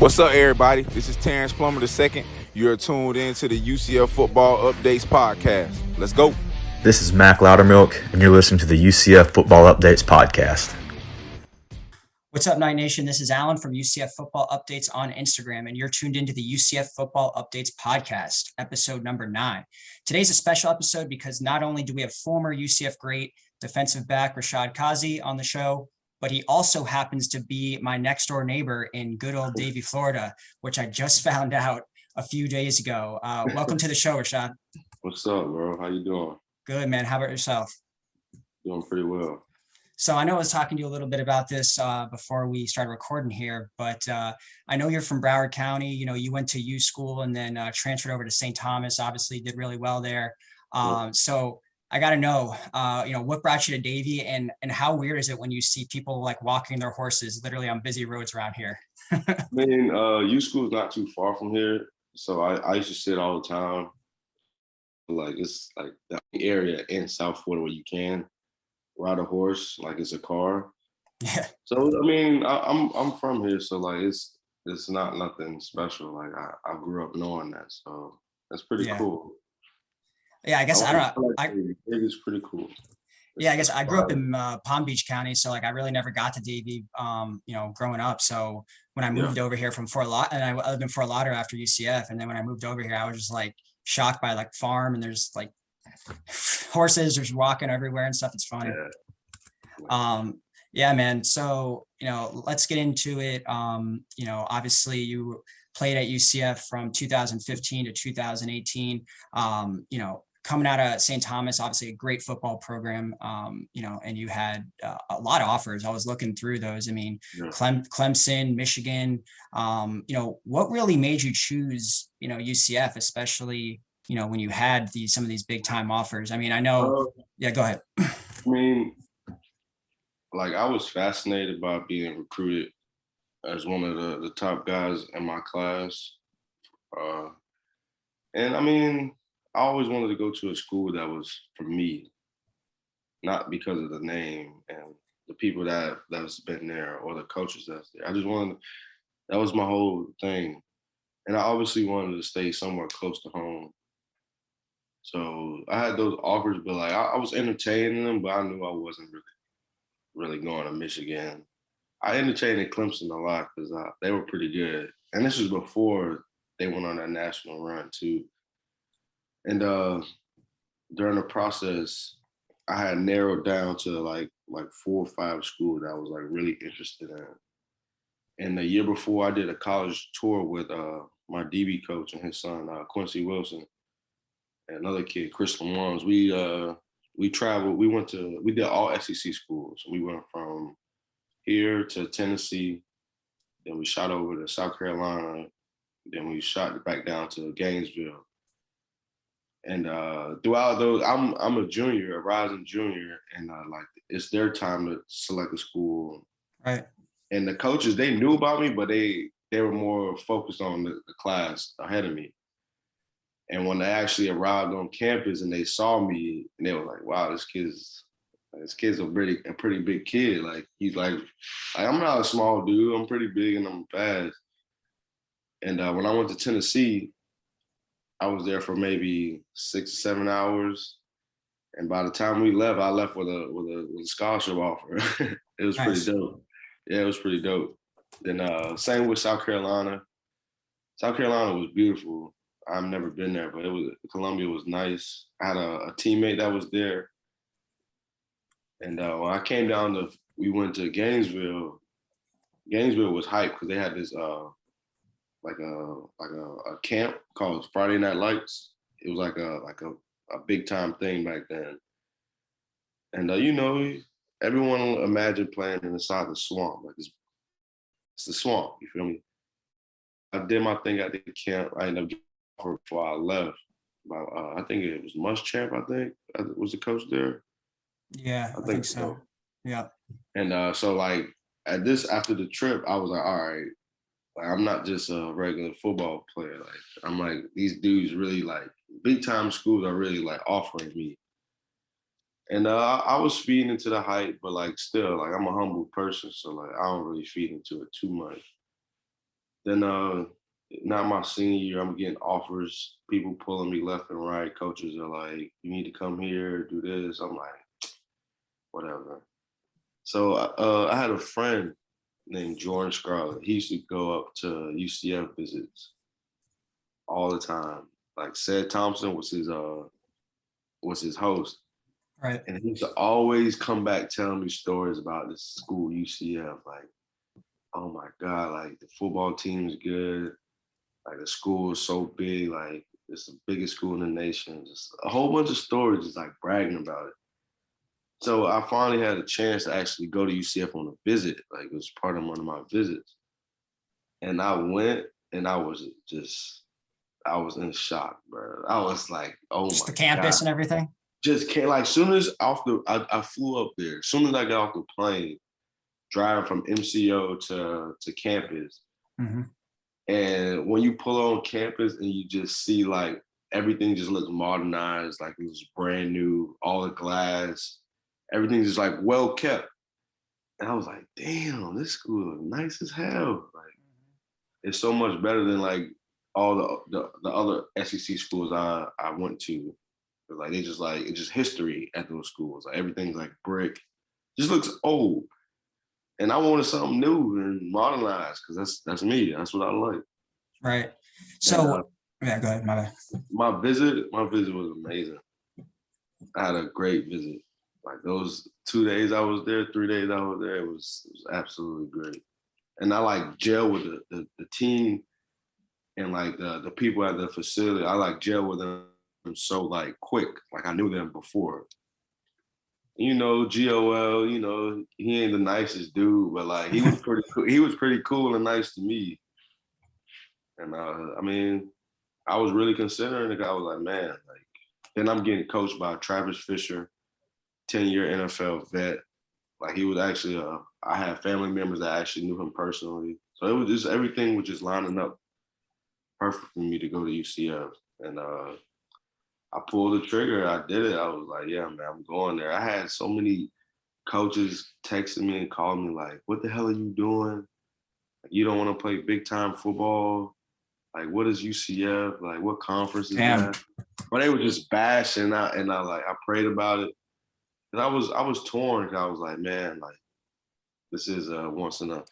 What's up, everybody? This is Terrence Plummer II. You're tuned in to the UCF Football Updates Podcast. Let's go. This is Mac Loudermilk, and you're listening to the UCF Football Updates Podcast. What's up, Knight Nation? This is Alan from UCF Football Updates on Instagram, and you're tuned into the UCF Football Updates Podcast, episode number 9. Today's a special episode because not only do we have former UCF great defensive back Rashard Causey on the show, but he also happens to be my next door neighbor in good old Davie, Florida, which I just found out a few days ago. Welcome to the show, Rashard. What's up, bro? How you doing? Good, man. How about yourself? Doing pretty well. So I know I was talking to you a little bit about this before we started recording here, but I know you're from Broward County. You know, you went to U school and then transferred over to St. Thomas, obviously did really well there. So I got to know, what brought you to Davie and how weird is it when you see people like walking their horses literally on busy roads around here? I mean, U school is not too far from here. So I used to sit all the time. Like, it's like the area in South Florida where you can ride a horse like it's a car. Yeah. So I mean, I'm from here, so like it's not nothing special. Like I grew up knowing that, so that's pretty cool. Yeah, I guess I don't know. It's pretty cool. Yeah, I guess I grew up in Palm Beach County, so like I really never got to Davie, growing up. So when I moved over here from Fort Lauderdale, and I lived in Fort Lauderdale after UCF, and then when I moved over here, I was just like shocked by like farm, and there's like horses just walking everywhere and stuff. It's funny. Yeah, man. So, let's get into it. Obviously you played at UCF from 2015 to 2018. Coming out of St. Thomas, obviously a great football program, and you had a lot of offers. I was looking through those. I mean, Clemson, Michigan, what really made you choose, UCF, especially, when you had some of these big time offers? I mean, I know, go ahead. I mean, like I was fascinated by being recruited as one of the top guys in my class. And I mean, I always wanted to go to a school that was for me, not because of the name and the people that's been there or the coaches that's there. I just wanted, that was my whole thing. And I obviously wanted to stay somewhere close to home. So I had those offers, but like I was entertaining them, but I knew I wasn't really going to Michigan. I entertained Clemson a lot because they were pretty good. And this was before they went on that national run too. And during the process, I had narrowed down to like 4 or 5 schools that I was like really interested in. And the year before, I did a college tour with my DB coach and his son, Quincy Wilson, and another kid, Chris Lamons. We traveled. We did all SEC schools. We went from here to Tennessee, then we shot over to South Carolina, then we shot back down to Gainesville. And throughout those, I'm a junior, a rising junior, and like it's their time to select a school. Right. And the coaches, they knew about me, but they were more focused on the class ahead of me. And when they actually arrived on campus and they saw me, and they were like, "Wow, this kid's a pretty big kid. Like he's like I'm not a small dude. I'm pretty big and I'm fast." And when I went to Tennessee, I was there for maybe 6 or 7 hours, and by the time we left, I left with a scholarship offer. It was pretty dope. Yeah, it was pretty dope. Then same with South Carolina. South Carolina was beautiful. I've never been there, but Columbia was nice. I had a teammate that was there, and when I came down we went to Gainesville. Gainesville was hyped because they had this like a camp called Friday Night Lights. It was like a big time thing back then. And everyone imagined playing inside the swamp. Like it's the swamp, you feel me? I did my thing at the camp. I ended up getting offered before I left. I think it was Muschamp, I was the coach there. Yeah, I think so. Yeah. And so like after the trip, I was like, all right, like I'm not just a regular football player. Like I'm like, these dudes really like big time schools are really like offering me. And I was feeding into the hype, but like still, like I'm a humble person, so like I don't really feed into it too much. Then now my senior year, I'm getting offers, people pulling me left and right. Coaches are like, you need to come here, do this. I'm like, whatever. So I had a friend named Jordan Scarlett. He used to go up to UCF visits all the time. Like Seth Thompson was his host. Right. And he used to always come back telling me stories about this school, UCF. Like, oh my God, like the football team is good. Like the school is so big, like it's the biggest school in the nation. Just a whole bunch of stories, just like bragging about it. So I finally had a chance to actually go to UCF on a visit. Like it was part of one of my visits. And I went and I was in shock, bro. I was like, oh Just my the campus God. and everything. Just can't, like soon as I flew up there, as soon as I got off the plane, driving from MCO to campus. Mm-hmm. And when you pull on campus and you just see like everything just looks modernized, like it was brand new, all the glass, everything's just like well kept. And I was like, damn, this school is nice as hell. Like it's so much better than like all the other SEC schools I went to. Like it's just history at those schools. Like everything's like brick, just looks old. And I wanted something new and modernized because that's me. That's what I like. Right. So yeah, go ahead. My bad. My visit was amazing. I had a great visit. Like those 2 days I was there, 3 days I was there, it was absolutely great. And I like gel with the team and like the people at the facility. I like gel with them so like quick. Like I knew them before. You know, GOL, you know, he ain't the nicest dude, but like he was pretty cool. He was pretty cool and nice to me. And I mean, I was really considering it. I was like, man, like then I'm getting coached by Travis Fisher, 10-year NFL vet. Like he was actually I had family members that actually knew him personally. So it was just everything was just lining up perfect for me to go to UCF. And I pulled the trigger. I did it. I was like, yeah, man, I'm going there. I had so many coaches texting me and calling me like, what the hell are you doing? Like, you don't want to play big time football. Like, what is UCF? Like, what conference is that? But they were just bashing. And I like, I prayed about it. And I was torn. I was like, man, like, this is a once in a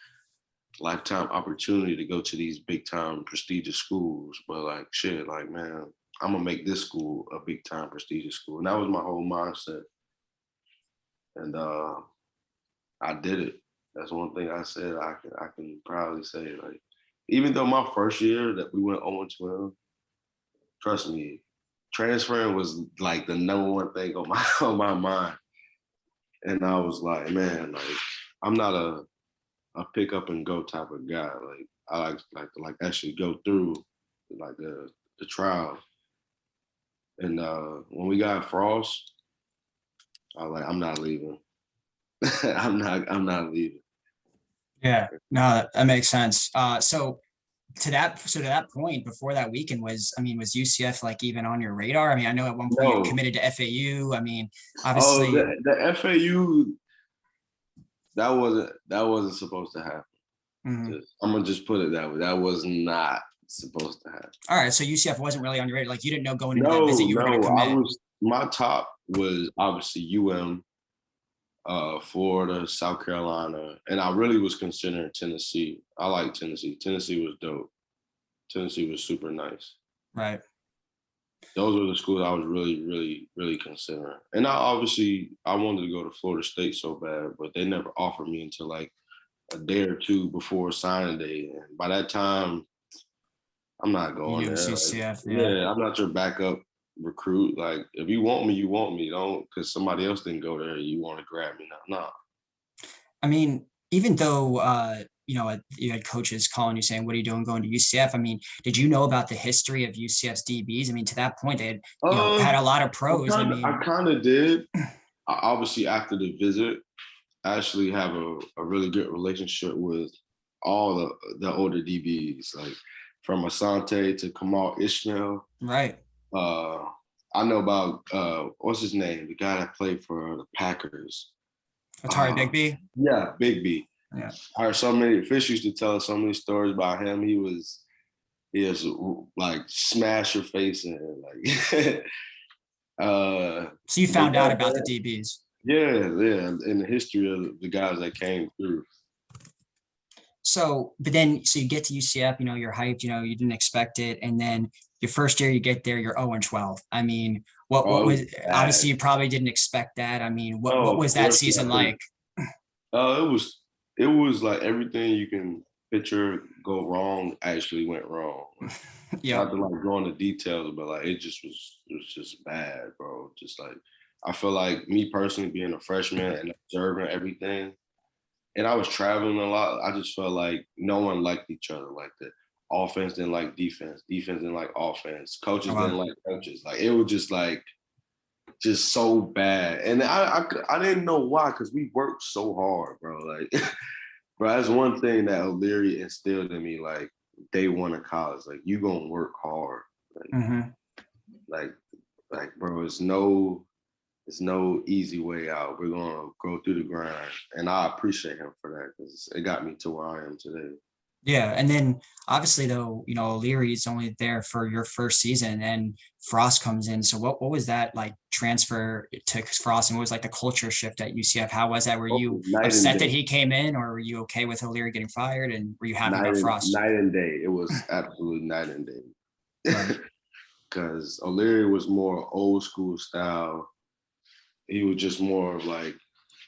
lifetime opportunity to go to these big time prestigious schools. But like, shit, like, man, I'm gonna make this school a big time prestigious school. And that was my whole mindset. And I did it. That's one thing I said I can proudly say. Like, even though my first year that we went 0-12, trust me, transferring was like the number one thing on my mind. And I was like, man, like I'm not a pick up and go type of guy. Like I like actually go through like the trial. And when we got Frost, I was like, I'm not leaving. I'm not leaving. Yeah, no, that makes sense. So to that point, before that weekend was UCF like even on your radar? I mean, I know at one point you committed to FAU. I mean, obviously the FAU that wasn't supposed to happen. Mm-hmm. I'm gonna just put it that way. That was not supposed to happen. All right, so UCF wasn't really on your radar. Like you didn't know going into that visit you were going to commit. My top was obviously UM, Florida, South Carolina, and I really was considering Tennessee. I like Tennessee. Tennessee was dope. Tennessee was super nice. Right. Those were the schools I was really, really, really considering. And I wanted to go to Florida State so bad, but they never offered me until like a day or two before signing day. And by that time, I'm not going there. UCF, I'm not your backup recruit. Like, if you want me, you want me. Don't, because somebody else didn't go there, you want to grab me now. Nah. I mean, even though, you had coaches calling you saying, what are you doing going to UCF? I mean, did you know about the history of UCF's DBs? I mean, to that point, they had had a lot of pros. I kind of did. Obviously, after the visit, I actually have a really good relationship with all the older DBs, like from Asante to Kamal Ishmael. Right. I know about, what's his name? The guy that played for the Packers. Atari Big B? Yeah, Big B. Yeah. I heard so many fish used to tell us so many stories about him. He was like smash your face in, like. So you found out about the DBs. Yeah, in the history of the guys that came through. So, but then, so you get to UCF, you're hyped, you didn't expect it. And then your first year you get there, you're 0-12. I mean, what was, obviously you probably didn't expect that. I mean, what was that season like? It was like everything you can picture go wrong actually went wrong. Yeah. Not to like go into details, but like it was just bad, bro. Just like, I feel like me personally being a freshman and observing everything, and I was traveling a lot, I just felt like no one liked each other. Like the offense didn't like defense didn't like offense, coaches didn't like coaches. Like it was just so bad. And I didn't know why, because we worked so hard, bro. Like, bro, that's one thing that O'Leary instilled in me, like day one of college. Like, you gonna work hard. Like, like, bro, it's no easy way out. We're gonna go through the grind, and I appreciate him for that, because it got me to where I am today. Yeah, and then obviously though, O'Leary is only there for your first season, and Frost comes in. So what was that like transfer to Frost, and what was like the culture shift at UCF? How was that? Were you upset that he came in, or were you okay with O'Leary getting fired, and were you happy about Frost? Night and day. It was absolute night and day. Because O'Leary was more old school style. He was just more of like,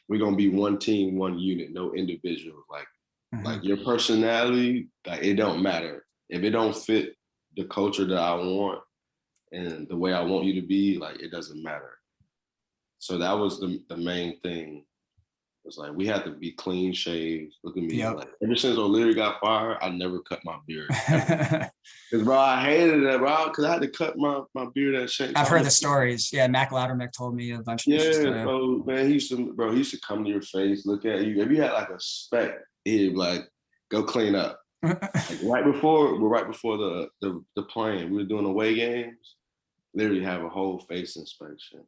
we're gonna be one team, one unit, no individual. Like your personality, like it don't matter. If it don't fit the culture that I want and the way I want you to be, like it doesn't matter. So that was the main thing. It's like we had to be clean shaved. Look at me. Yep. Like ever since O'Leary got fired, I never cut my beard. Because bro, I hated that, bro, because I had to cut my beard at St. I've heard the stories. Yeah, Mac Loudermilk told me a bunch of stuff. Bro, man, he used to come to your face, look at you. If you had like a speck, he'd be like, go clean up. Like right before the playing, we were doing away games, literally have a whole face inspection.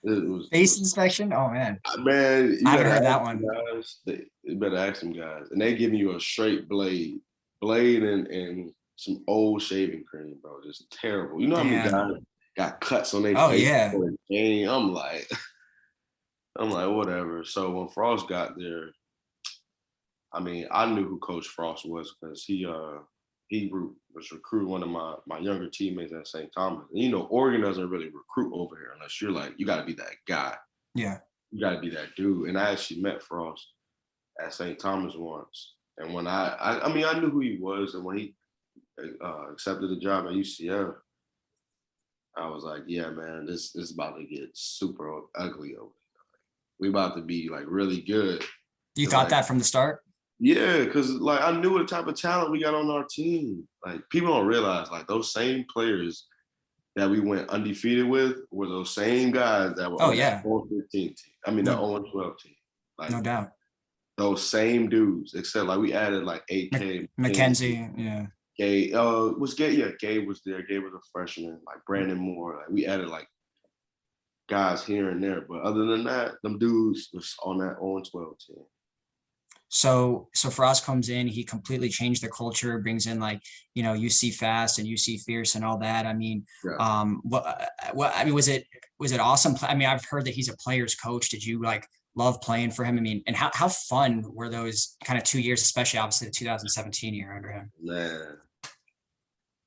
It was face inspection? Oh man. Man, I haven't heard that one. Guys, you better ask them guys. And they give you a straight blade and some old shaving cream, bro. Just terrible. You know how many guys got cuts on their face before the game? I'm like, whatever. So when Frost got there, I mean, I knew who Coach Frost was, because he was recruiting one of my younger teammates at St. Thomas. And Oregon doesn't really recruit over here unless you're like, you got to be that guy. Yeah. You got to be that dude. And I actually met Frost at St. Thomas once. And when I knew who he was, and when he accepted the job at UCF, I was like, yeah, man, this is about to get super ugly over here. We about to be like really good. You thought that from the start? Yeah, because like I knew the type of talent we got on our team. Like people don't realize, like those same players that we went undefeated with were those same guys that were on that 4-15 team. I mean, the 0-12 team. Like, no doubt. Those same dudes, except like we added like AK, McKenzie, yeah. Gabe was Gabe. Yeah, Gabe was there. Gabe was a freshman. Like Brandon Moore. Like we added like guys here and there, but other than that, them dudes was on that 0-12 team. So Frost comes in, he completely changed the culture, brings in like, UC Fast and UC Fierce and all that. I mean, was it awesome? I mean, I've heard that he's a player's coach. Did you like love playing for him? I mean, and how fun were those kind of 2 years, especially obviously the 2017 year under him? Man,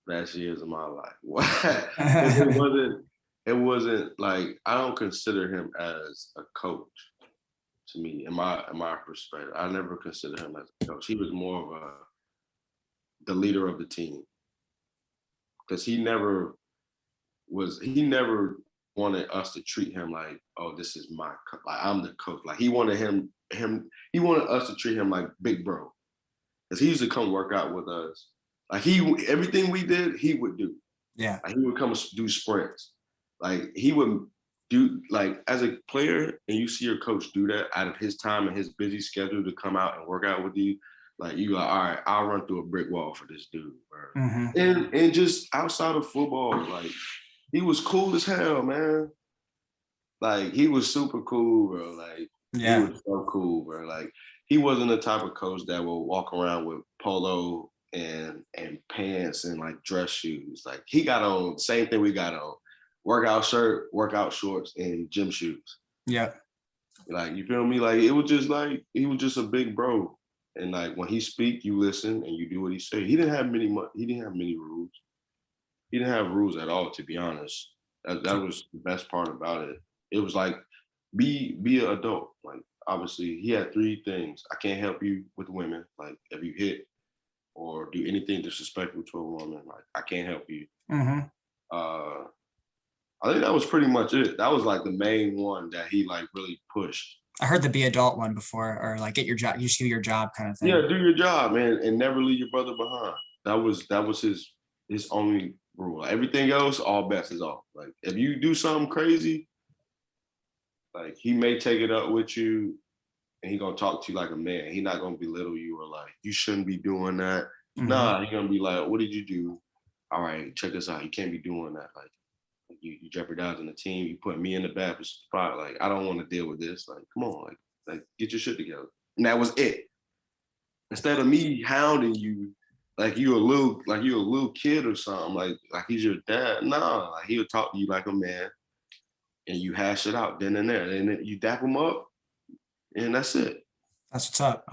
best years of my life. It wasn't like, I don't consider him as a coach. To me, in my perspective, I never considered him as a coach. He was more of the leader of the team, because he never wanted us to treat him like, oh, this is my like I'm the coach. Like he wanted he wanted us to treat him like big bro, because he used to come work out with us. Like everything we did, he would do. Yeah, like he would come do sprints. Like he would do, like as a player, and you see your coach do that out of his time and his busy schedule to come out and work out with you, like you like, all right, I'll run through a brick wall for this dude, bro. Mm-hmm. And just outside of football, like he was cool as hell, man. Like he was super cool, bro. Like Yeah. He was so cool, bro. Like, he wasn't the type of coach that will walk around with polo and pants and like dress shoes. Like, he got on same thing we got on: workout shirt, workout shorts, and gym shoes. Yeah. Like, you feel me? Like, it was just like, he was just a big bro. And like, when he speak, you listen and you do what he say. He didn't have many rules. He didn't have rules at all, to be honest. That was the best part about it. It was like, be an adult. Like, obviously, he had 3 things. I can't help you with women. Like, if you hit or do anything disrespectful to a woman, like, I can't help you. Mm-hmm. I think that was pretty much it. That was like the main one that he like really pushed. I heard the be adult one before, or like get your job, you just do your job kind of thing. Yeah, do your job, man, and never leave your brother behind. That was his only rule. Everything else, all bets is off. Like, if you do something crazy, like, he may take it up with you and he gonna talk to you like a man. He not gonna belittle you or like, you shouldn't be doing that. Mm-hmm. Nah, he gonna be like, what did you do? All right, check this out. You can't be doing that. Like, you jeopardizing the team. You put me in the bad spot. Like, I don't want to deal with this. Like, come on, like get your shit together. And that was it. Instead of me hounding you like you a little kid or something, like he's your dad. Nah, like, he'll talk to you like a man, and you hash it out then and there, and then you dap him up, and that's it. That's what's up.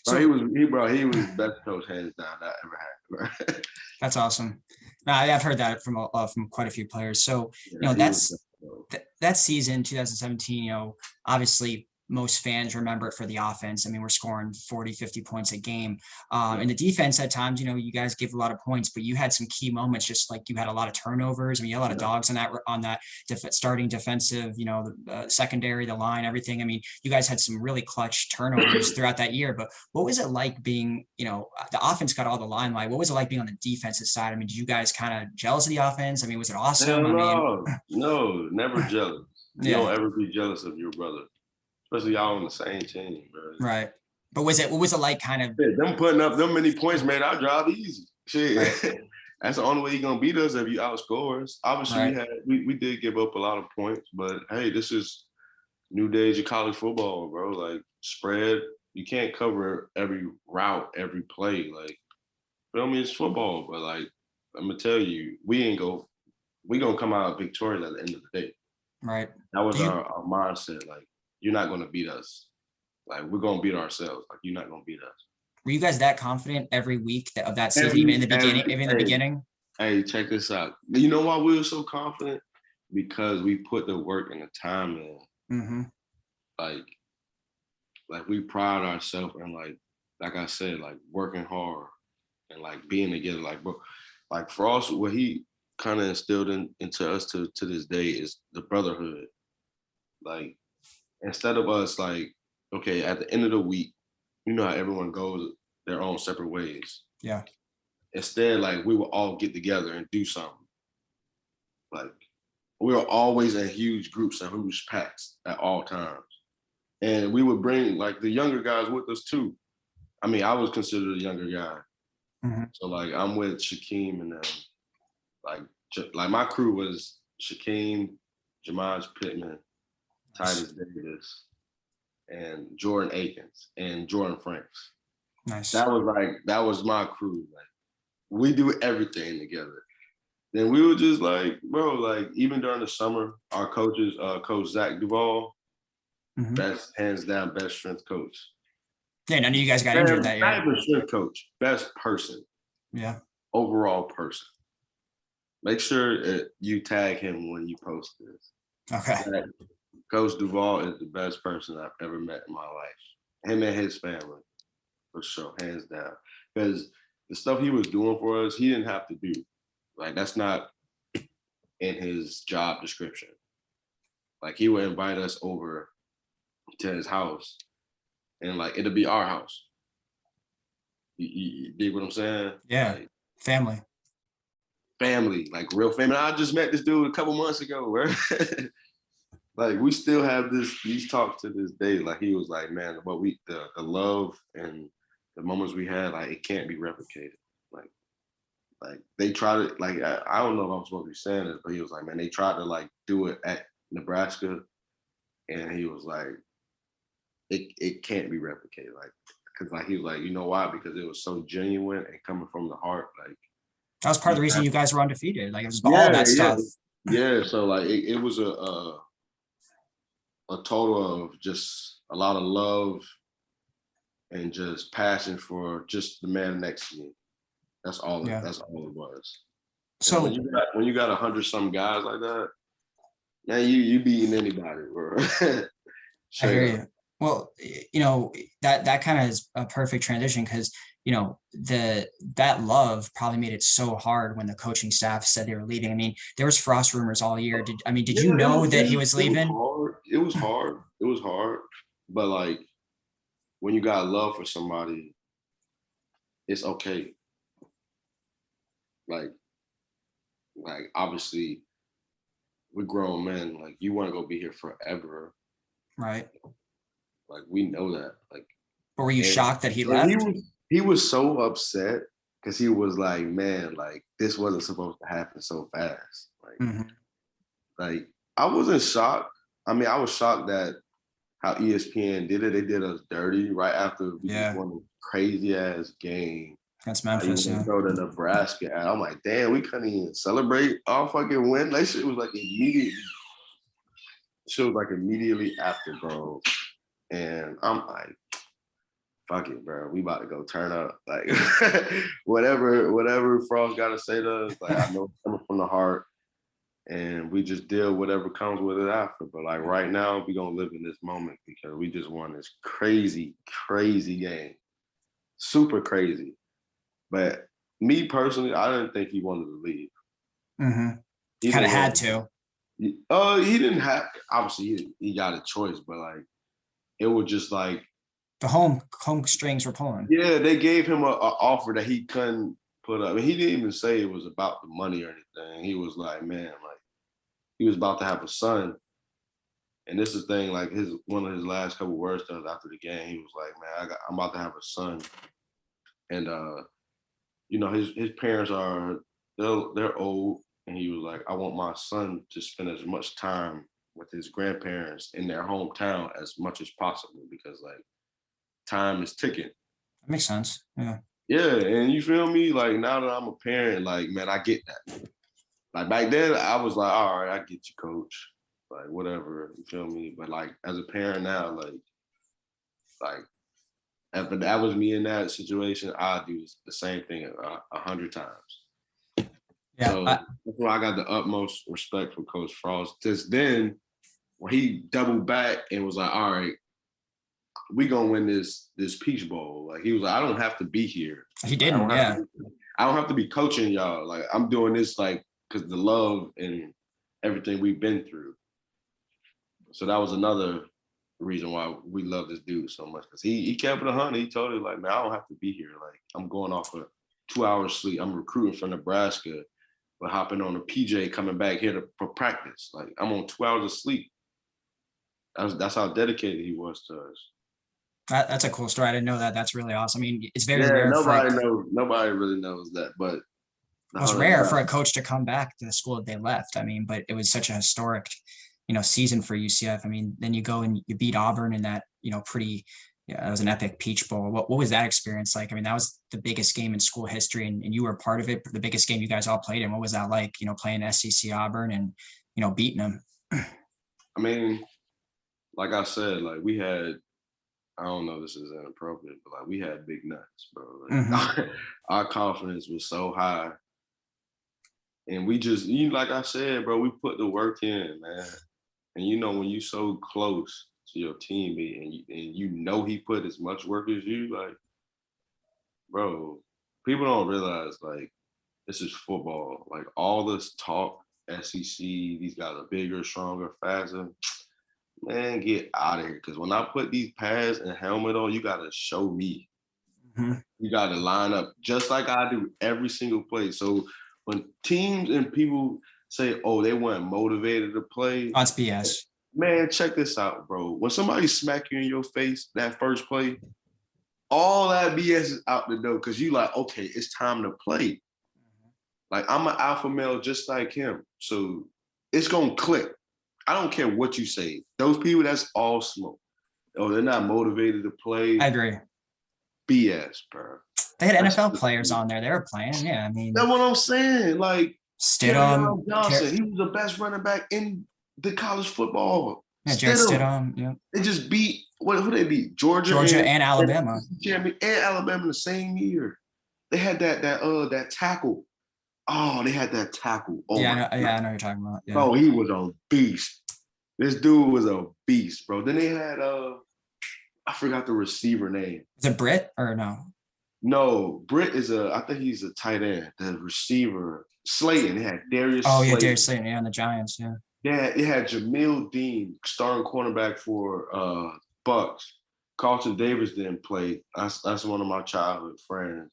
So he was the best coach hands down that I ever had. Bro. That's awesome. I've heard that from quite a few players. So, that season, 2017, obviously most fans remember it for the offense. I mean, we're scoring 40, 50 points a game. And the defense at times, you guys give a lot of points, but you had some key moments, just like you had a lot of turnovers. I mean, you had a lot of dogs on that starting defensive, the secondary, the line, everything. I mean, you guys had some really clutch turnovers throughout that year, but what was it like being, the offense got all the limelight. What was it like being on the defensive side? I mean, did you guys kind of jealous of the offense? I mean, was it awesome? No, never jealous. You don't ever be jealous of your brother. Especially y'all on the same team, bro. Right. But what was it like kind of them putting up them many points made our job easy. Shit. Right. That's the only way you're gonna beat us, if you outscore us. Obviously, we did give up a lot of points, but hey, this is new days of college football, bro. Like, spread, you can't cover every route, every play. Like, feel me, it's football, but like, I'm gonna tell you, we gonna come out victorious at the end of the day. Right. That was our mindset. Like, you're not going to beat us. Like, we're going to beat ourselves. Like, you're not going to beat us. Were you guys that confident every week of that season, even in the beginning? Hey, check this out. You know why we were so confident? Because we put the work and the time in. Mm-hmm. Like we pride ourselves in, like I said, like working hard and like being together. Like, bro, like for us, what he kind of instilled into us to this day is the brotherhood. Like, instead of us, like, okay, at the end of the week, you know how everyone goes their own separate ways. Yeah. Instead, like, we would all get together and do something. Like, we were always in huge groups and huge packs at all times. And we would bring, like, the younger guys with us, too. I mean, I was considered a younger guy. Mm-hmm. So, like, I'm with Shaquem and them. Like my crew was Shaquem, Jamaj Pittman, Titus Davis, and Jordan Akins, and Jordan Franks. Nice. That was my crew. Like, we do everything together. Then we were just like, bro, like, even during the summer, our coaches, Coach Zach Duvall, best, hands down, best strength coach. Yeah, none of you guys got injured that year. Not even strength coach, best person. Yeah. Overall person. Make sure you tag him when you post this. Okay. Coach Duvall is the best person I've ever met in my life. Him and his family, for sure, hands down. Because the stuff he was doing for us, he didn't have to do. Like, that's not in his job description. Like, he would invite us over to his house, and like, it'll be our house. You dig what I'm saying? Yeah. Like, family, like real family. I just met this dude a couple months ago, right? Like, we still have these talks to this day. Like, he was like, man, but the love and the moments we had, like, it can't be replicated. Like they tried to, like, I don't know if I'm supposed to be saying this, but he was like, man, they tried to like do it at Nebraska, and he was like, it can't be replicated. Like, because like he was like, you know why? Because it was so genuine and coming from the heart. Like That was part of the reason you guys were undefeated. Like it was all yeah, that stuff. Yeah. So like it was a total of just a lot of love and just passion for just the man next to me. That's all. Yeah. That's all it was. So and when you got 100-some guys like that, yeah, you beating anybody, bro. I hear you. Well, you know, that kind of is a perfect transition because, you know, that love probably made it so hard when the coaching staff said they were leaving. I mean, there was frost rumors all year. Did you know that he was leaving? It was hard. But like when you got love for somebody, it's okay. Like obviously we're grown men. Like you want to go be here forever. Right. Like we know that. Like, but were you shocked that he left? He was so upset because he was like, man, like this wasn't supposed to happen so fast. Like, like I wasn't shocked. I mean, I was shocked that how ESPN did it. They did us dirty right after we just won a crazy ass game against Memphis. Yeah. Throw the Nebraska out. I'm like, damn, we couldn't even celebrate our fucking win. That shit was like immediately. Shit was like immediately after, bro. And I'm like, fuck it, bro. We about to go turn up. Like whatever Frost got to say to us, like I know it's coming from the heart. And we just deal whatever comes with it after. But like right now, we gonna live in this moment because we just won this crazy, crazy game. Super crazy. But me personally, I didn't think he wanted to leave. He kind of had to. He didn't have, obviously he got a choice, but like it was just like the home strings were pulling. Yeah, they gave him an offer that he couldn't put up. And he didn't even say it was about the money or anything. He was like, man, like he was about to have a son. And this is the thing, like one of his last couple words to us after the game, he was like, man, I'm about to have a son. And you know, his parents they're old. And he was like, I want my son to spend as much time with his grandparents in their hometown as much as possible because like time is ticking. That makes sense. Yeah. Yeah, and you feel me? Like now that I'm a parent, like man, I get that. Like back then, I was like, all right, I get you, coach. Like whatever, you feel me? But like as a parent now, like if that was me in that situation, I'd do the same thing 100 times. Yeah, so that's why I got the utmost respect for Coach Frost. Just then, when he doubled back and was like, all right, we gonna win this Peach Bowl. Like he was like, I don't have to be here. He didn't, I don't have to be coaching y'all. Like I'm doing this like because the love and everything we've been through. So that was another reason why we love this dude so much. Because he kept it 100. He told it like, man, I don't have to be here. Like I'm going off of 2 hours sleep. I'm recruiting from Nebraska, but hopping on a PJ coming back here for practice. Like I'm on 2 hours of sleep. That's how dedicated he was to us. That's a cool story. I didn't know that. That's really awesome. I mean, it's very rare. Nobody really knows that, but it was rare for a coach to come back to the school that they left. I mean, but it was such a historic, you know, season for UCF. I mean, then you go and you beat Auburn in that, you know, it was an epic Peach Bowl. What was that experience like? I mean, that was the biggest game in school history, and you were part of it. The biggest game you guys all played in. What was that like? You know, playing SEC Auburn and you know beating them. I mean, like I said, like we had. I don't know if this is inappropriate, but like we had big nuts, bro. Like, our confidence was so high. And we just, like I said, bro, we put the work in, man. And you know, when you so close to your teammate and you know he put as much work as you, like, bro, people don't realize, like, this is football. Like, all this talk, SEC, these guys are bigger, stronger, faster. Man, get out of here. Because when I put these pads and helmet on, you got to show me. You got to line up just like I do every single play. So when teams and people say, oh, they weren't motivated to play. That's BS. Man, check this out, bro. When somebody smack you in your face that first play, all that BS is out the door because you like, okay, it's time to play. Like, I'm an alpha male just like him. So it's going to click. I don't care what you say. Those people, that's all smoke. they're not motivated to play. I agree. BS, bro. They had NFL players on there. They were playing. Yeah, I mean, that's what I'm saying. Like Stidham, Johnson, he was the best running back in the college football. Yeah, Jared Stidham. Yeah, they just beat who they beat? Georgia and Alabama. And Alabama the same year. They had that tackle. Oh, they had that tackle. Oh, yeah, I know what you're talking about. Yeah. Oh, he was a beast. This dude was a beast, bro. Then they had I forgot the receiver name. Is it Britt or no? No, Britt is I think he's a tight end. The receiver, Slayton. They had Darius. Oh, Slayton. yeah, Darius Slayton. Yeah, and the Giants. Yeah. Yeah, it had Jamil Dean, starting cornerback for Bucks. Carlton Davis didn't play. That's one of my childhood friends.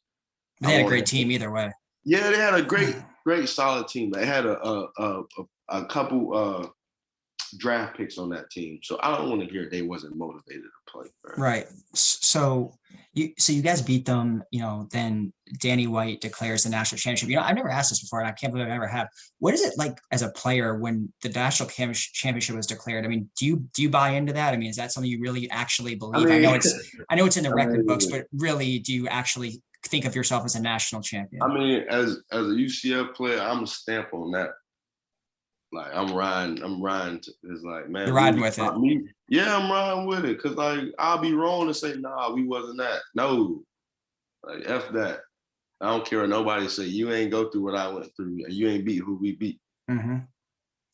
They had a great team either way. Yeah, they had a great solid team. They had a couple draft picks on that team, so I don't want to hear they wasn't motivated to play. Right. So you guys beat them. Then Danny White declares the national championship. I've never asked this before, and I can't believe I never have. What is it like as a player when the national championship was declared? I mean, do you buy into that? I mean, is that something you really actually believe? I know it's in the record books, but really, do you actually think of yourself as a national champion? I mean, as a UCF player, I'm a stamp on that. Like I'm riding. It's like, man, you're riding with it. Yeah, I'm riding with it. Cause like I'll be wrong to say, nah, we wasn't that. No, like F that. I don't care what nobody say. You ain't go through what I went through, and you ain't beat who we beat. Mm-hmm.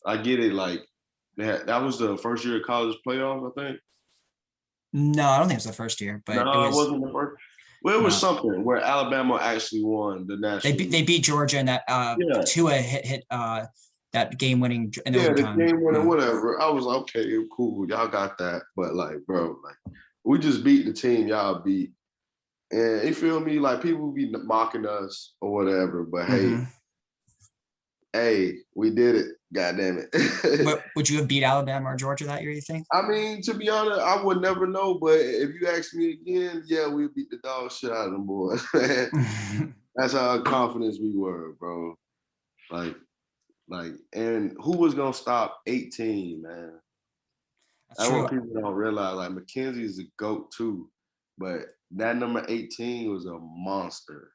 I get it. Like that was the first year of college playoffs, I think. No, I don't think it was the first year, but it wasn't the first. Well, it was something where Alabama actually won the national. They beat Georgia in that Tua hit that game-winning in overtime. The game-winning, whatever. I was like, okay, cool, y'all got that. But like, bro, like we just beat the team y'all beat, and you feel me? Like people be mocking us or whatever, but hey, we did it. God damn it. But would you have beat Alabama or Georgia that year, you think? I mean, to be honest, I would never know. But if you ask me again, yeah, we beat the dog shit out of them boys. That's how confident we were, bro. Like, and who was gonna stop 18, man? That's what people don't realize. Like, McKenzie's a GOAT too, but that number 18 was a monster.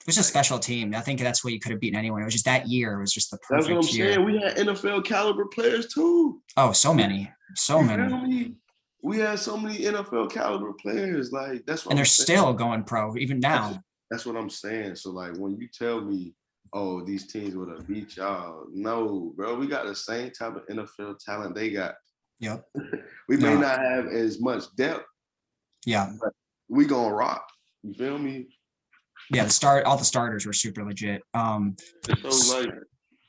It was a special team. I think that's what you could have beaten anyone. It was just that year. It was just the perfect year. That's what I'm saying. We had NFL caliber players too. Oh, so many. We had so many NFL caliber players. Like that's what. And they're still going pro even now. That's what I'm saying. So like when you tell me, oh, these teams would have beat y'all, no, bro. We got the same type of NFL talent they got. Yep. We may not have as much depth. Yeah. But we gonna rock. You feel me? Yeah, all the starters were super legit. So like,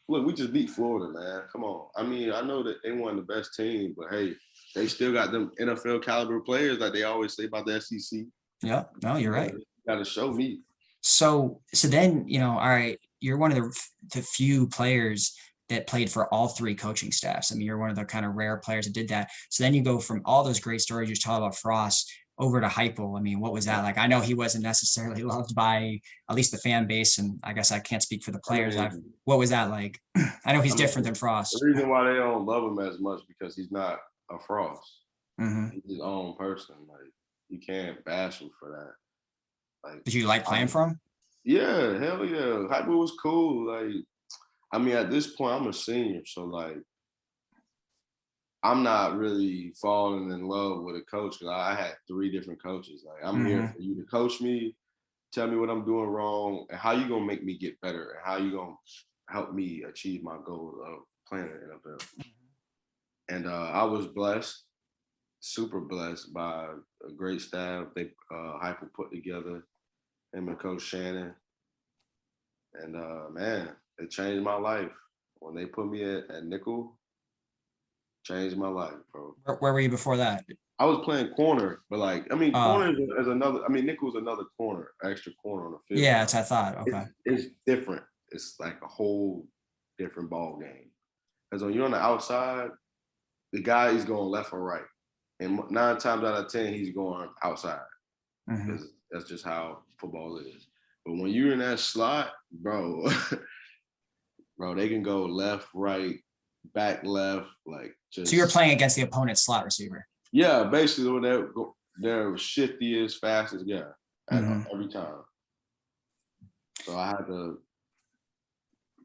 look, we just beat Florida, man. Come on. I mean, I know that they won the best team, but hey, they still got them NFL caliber players, like they always say about the SEC. Yeah, no, you're right. You got to show me. So then, all right, you're one of the few players that played for all three coaching staffs. I mean, you're one of the kind of rare players that did that. So then you go from all those great stories you talked about Frost over to Heupel. I mean, what was that like? I know he wasn't necessarily loved by at least the fan base, and I guess I can't speak for the players. What was that like? I know he's different than Frost. The reason why they don't love him as much because he's not a Frost. Mm-hmm. He's his own person. Like you can't bash him for that. Like, did you like playing for him? Yeah, hell yeah. Heupel was cool. Like, I mean, at this point, I'm a senior, so like, I'm not really falling in love with a coach because I had 3 different coaches. Like, I'm here for you to coach me, tell me what I'm doing wrong, and how you gonna make me get better, and how you gonna help me achieve my goal of playing in the NFL. And I was blessed, super blessed by a great staff. They Heupel put together, him and Coach Shannon. And man, it changed my life. When they put me at nickel, changed my life, bro. Where were you before that? I was playing corner, but like, I mean, corner is another. I mean, nickel is another corner, extra corner on the field. Yeah, that's what I thought. Okay, it's different. It's like a whole different ball game. Because when you're on the outside, the guy is going left or right, and 9 times out of 10, he's going outside. Because that's just how football is. But when you're in that slot, bro, they can go left, right, back, left, like just. So you're playing against the opponent's slot receiver. Yeah, basically when they're shiftiest, fastest guy every time. So I had to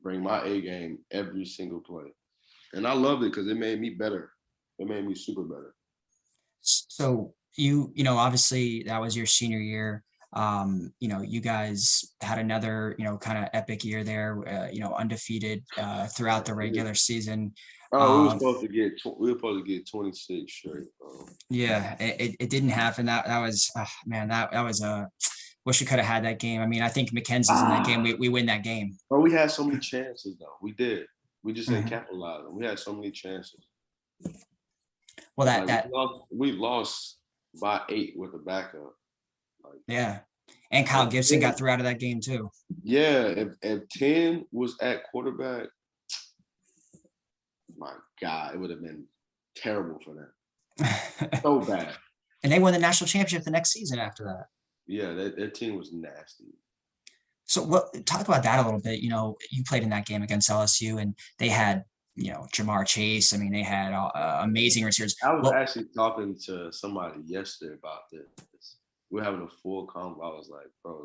bring my A game every single play. And I loved it because it made me better. It made me super better. So you know, obviously that was your senior year. You know, you guys had another, you know, kind of epic year there, you know, undefeated throughout the regular season. Oh, we were supposed to get 26 straight. Yeah, it didn't happen. That was man, that was wish we could have had that game. I mean, I think Mackenzie's in that game. We win that game. But we had so many chances though. We did. We just didn't capitalize. We had so many chances. Well, we lost by 8 with a backup. Yeah, and Kyle Gibson got through out of that game too. Yeah, if 10 was at quarterback, my God, it would have been terrible for them. So bad. And they won the national championship the next season after that. Yeah, their team was nasty. So talk about that a little bit. You know, you played in that game against LSU, and they had, you know, Jamar Chase. I mean, they had amazing receivers. I was actually talking to somebody yesterday about this. We're having a full convo. I was like, bro,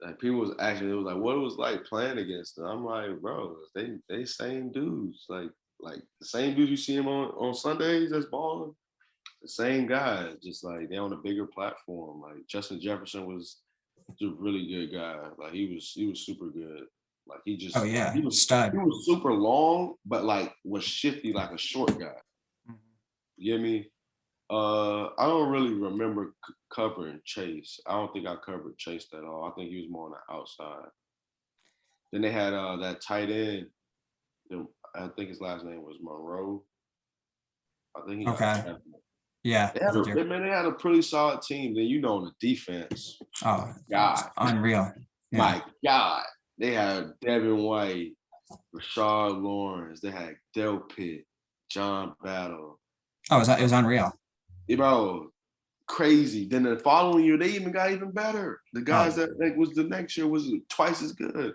like people was actually, it was like, what it was like playing against them. I'm like, bro, they same dudes. Like the same dudes you see them on Sundays that's balling. The same guys, just like they're on a bigger platform. Like Justin Jefferson was a really good guy. Like he was super good. Like he just he was stud. He was super long, but like was shifty like a short guy. You get me? I don't really remember covering Chase. I don't think I covered Chase at all. I think he was more on the outside. Then they had that tight end. I think his last name was Monroe. I think he got Yeah. They had a pretty solid team. Then, you know, on the defense. Oh, God. Unreal. Yeah. My God. They had Devin White, Rashard Lawrence. They had Del Pitt, John Battle. Oh, it was unreal. You know, crazy. Then the following year, they even got even better. The guys that was the next year was twice as good.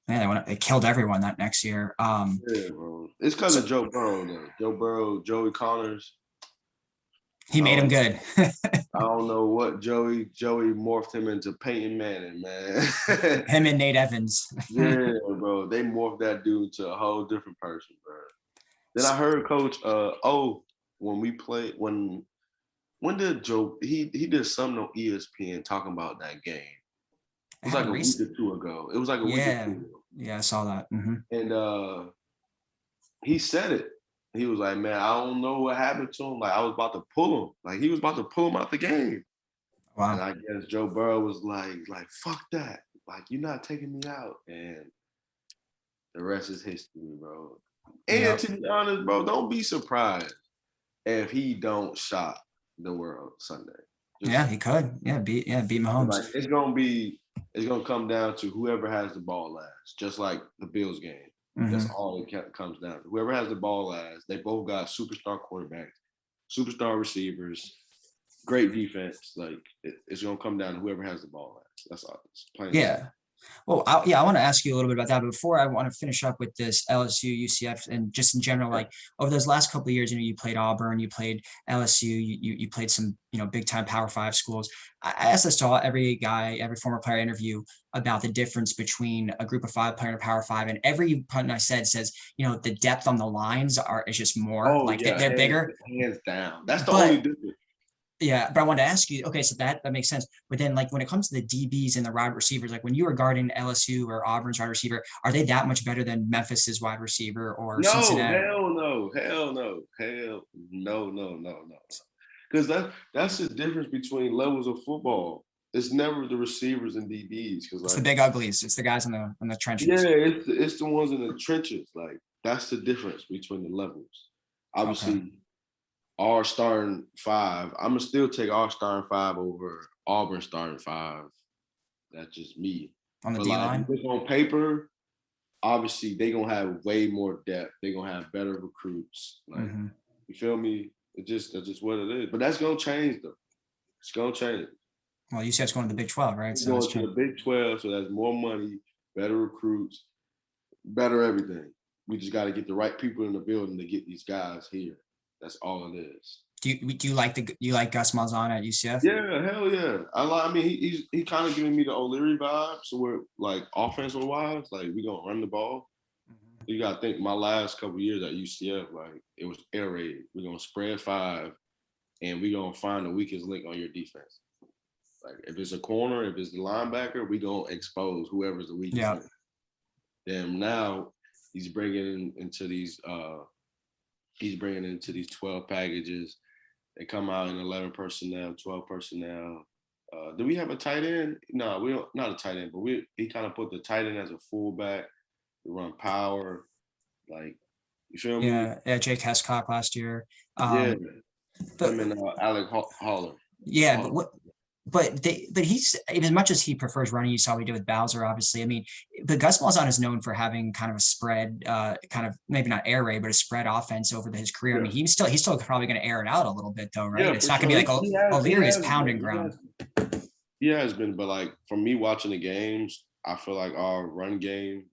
Yeah, they killed everyone that next year. Yeah, bro. It's because of Joe Burrow, though. Joe Burrow, Joey Connors. He made him good. I don't know what Joey morphed him into Peyton Manning, man. Him and Nate Evans. Yeah, bro. They morphed that dude to a whole different person, bro. Then I heard Coach when we played when did Joe he did something on ESPN talking about that game. It was like a week or two ago. It was like a week or two ago. Yeah, I saw that. Mm-hmm. And he said it. He was like, man, I don't know what happened to him. Like, I was about to pull him. Like, he was about to pull him out the game. Wow. And I guess Joe Burrow was like, fuck that. Like, you're not taking me out. And the rest is history, bro. And to be honest, bro, don't be surprised if he don't shock the world Sunday. He could. Yeah, beat Mahomes. Like, it's gonna come down to whoever has the ball last, just like the Bills game. Mm-hmm. That's all it comes down to. Whoever has the ball last, they both got superstar quarterbacks, superstar receivers, great defense. Like it's gonna come down to whoever has the ball last. That's all. It's plain. Yeah. Well, I want to ask you a little bit about that. But before I want to finish up with this LSU, UCF, and just in general, like over those last couple of years, you know, you played Auburn, you played LSU, you played some, you know, big time Power 5 schools. I ask this to every former player I interview about the difference between a group of 5 player and a Power 5. And every pundit I says, you know, the depth on the lines is just more they're bigger. Hands down. That's the only difference. Yeah, but I wanted to ask you, okay, so that makes sense. But then, like, when it comes to the DBs and the wide receivers, like when you were guarding LSU or Auburn's wide receiver, are they that much better than Memphis's wide receiver or Cincinnati? Hell no. Because that's the difference between levels of football. It's never the receivers and DBs. Because it's the big uglies. It's the guys in the trenches. Yeah, it's the ones in the trenches. Like that's the difference between the levels. Obviously. Okay. Our starting 5, I'm gonna still take our starting 5 over Auburn starting 5. That's just me. On the D line, like, on paper, obviously they gonna have way more depth. They gonna have better recruits. Like you feel me? That's just what it is. But that's gonna change though. It's gonna change. Well, UCF's going to the Big 12, right? So going to the Big 12, so that's more money, better recruits, better everything. We just got to get the right people in the building to get these guys here. That's all it is. Do you like Gus Mazon at UCF? Yeah, hell yeah. I mean, he kind of giving me the O'Leary vibe. So we're like offensive wise, like we gonna run the ball. You gotta think my last couple of years at UCF, like it was air raid. We're gonna spread 5, and we gonna find the weakest link on your defense. Like if it's a corner, if it's the linebacker, we gonna expose whoever's the weakest link. Then now he's bringing into these 12 packages. They come out in 11 personnel, 12 personnel. Do we have a tight end? No, we don't. Not a tight end, but he kind of put the tight end as a fullback. We run power, like you feel me? Yeah, Jake Hescock last year. Yeah, him and Alec Holler. Yeah, but he's, as much as he prefers running, you saw what he did with Bowser, obviously. I mean, but Gus Malzahn is known for having kind of a spread, kind of maybe not air raid, but a spread offense over his career. I mean, he's still probably going to air it out a little bit though, right? Yeah, it's not going to be like O'Leary is pounding ground. He has been, but like for me watching the games, I feel like our run game.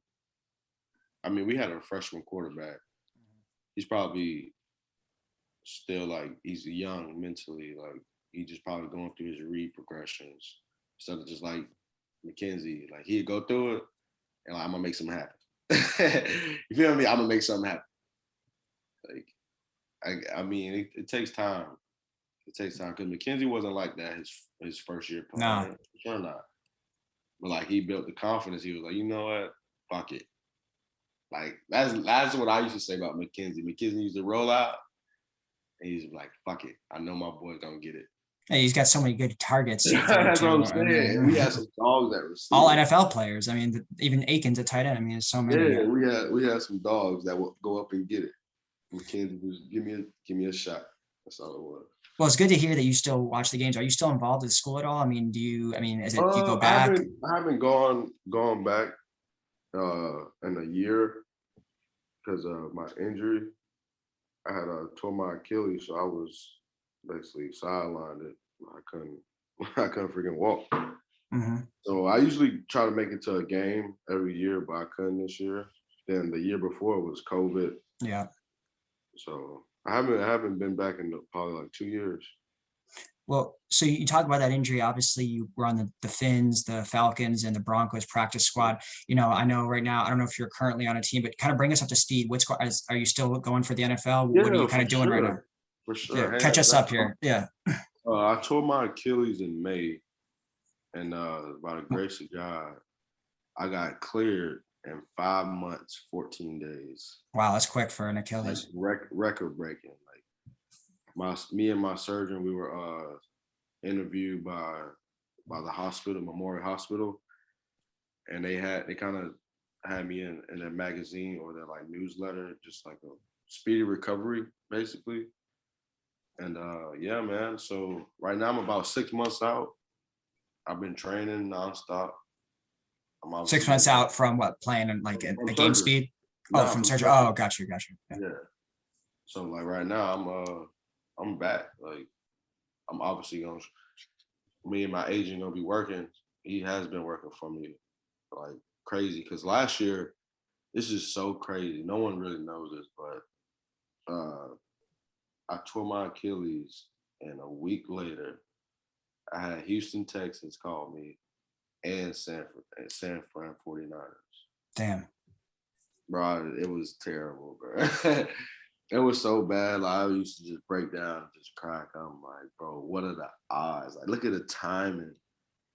I mean, we had a freshman quarterback. He's probably still like he's young mentally, like. He just probably going through his read progressions instead of just like McKenzie. Like he'd go through it and like, I'm gonna make something happen. You feel me? I'm gonna make something happen. Like I mean, it takes time. It takes time because McKenzie wasn't like that his first year. No, sure not. But like he built the confidence. He was like, you know what? Fuck it. Like that's what I used to say about McKenzie. McKenzie used to roll out, and he's like, fuck it. I know my boy's gonna get it. Hey, he's got so many good targets. That's what I'm saying. We had some dogs that receive. All NFL players. I mean, even Aiken's a tight end. I mean, there's so many. Yeah, we had some dogs that would go up and get it. McKenzie was give me a shot. That's all it was. Well, it's good to hear that you still watch the games. Are you still involved with the school at all? I mean, do you go back? I haven't gone back in a year because of my injury. I had tore my Achilles, so I was basically sidelined it. I couldn't freaking walk. Mm-hmm. So I usually try to make it to a game every year, but I couldn't this year. Then the year before was COVID. Yeah. So I haven't been back in probably like 2 years. Well, so you talk about that injury. Obviously, you were on the Finns, the Falcons, and the Broncos practice squad. You know, I know right now, I don't know if you're currently on a team, but kind of bring us up to speed. What squad are you still going for the NFL? Yeah, what are you kind of doing right now? For sure. Yeah, catch us up here. Yeah. I tore my Achilles in May, and by the grace of God, I got cleared in 5 months, 14 days. Wow, that's quick for an Achilles. Like record breaking. Like me and my surgeon, we were interviewed by the hospital, Memorial Hospital, and they kind of had me in their magazine or their like newsletter, just like a speedy recovery, basically. And yeah, man. So right now I'm about 6 months out. I've been training nonstop. 6 months out from what, playing in like a game speed? No, from surgery. Oh, got you. Yeah. So like right now I'm back. Like I'm obviously me and my agent gonna be working. He has been working for me like crazy because last year, this is so crazy. No one really knows this, but I tore my Achilles, and a week later, I had Houston Texans call me and San Fran 49ers. Damn. Bro, it was terrible, bro. It was so bad. Like, I used to just break down and just crack. I'm like, bro, what are the odds? Like, look at the timing.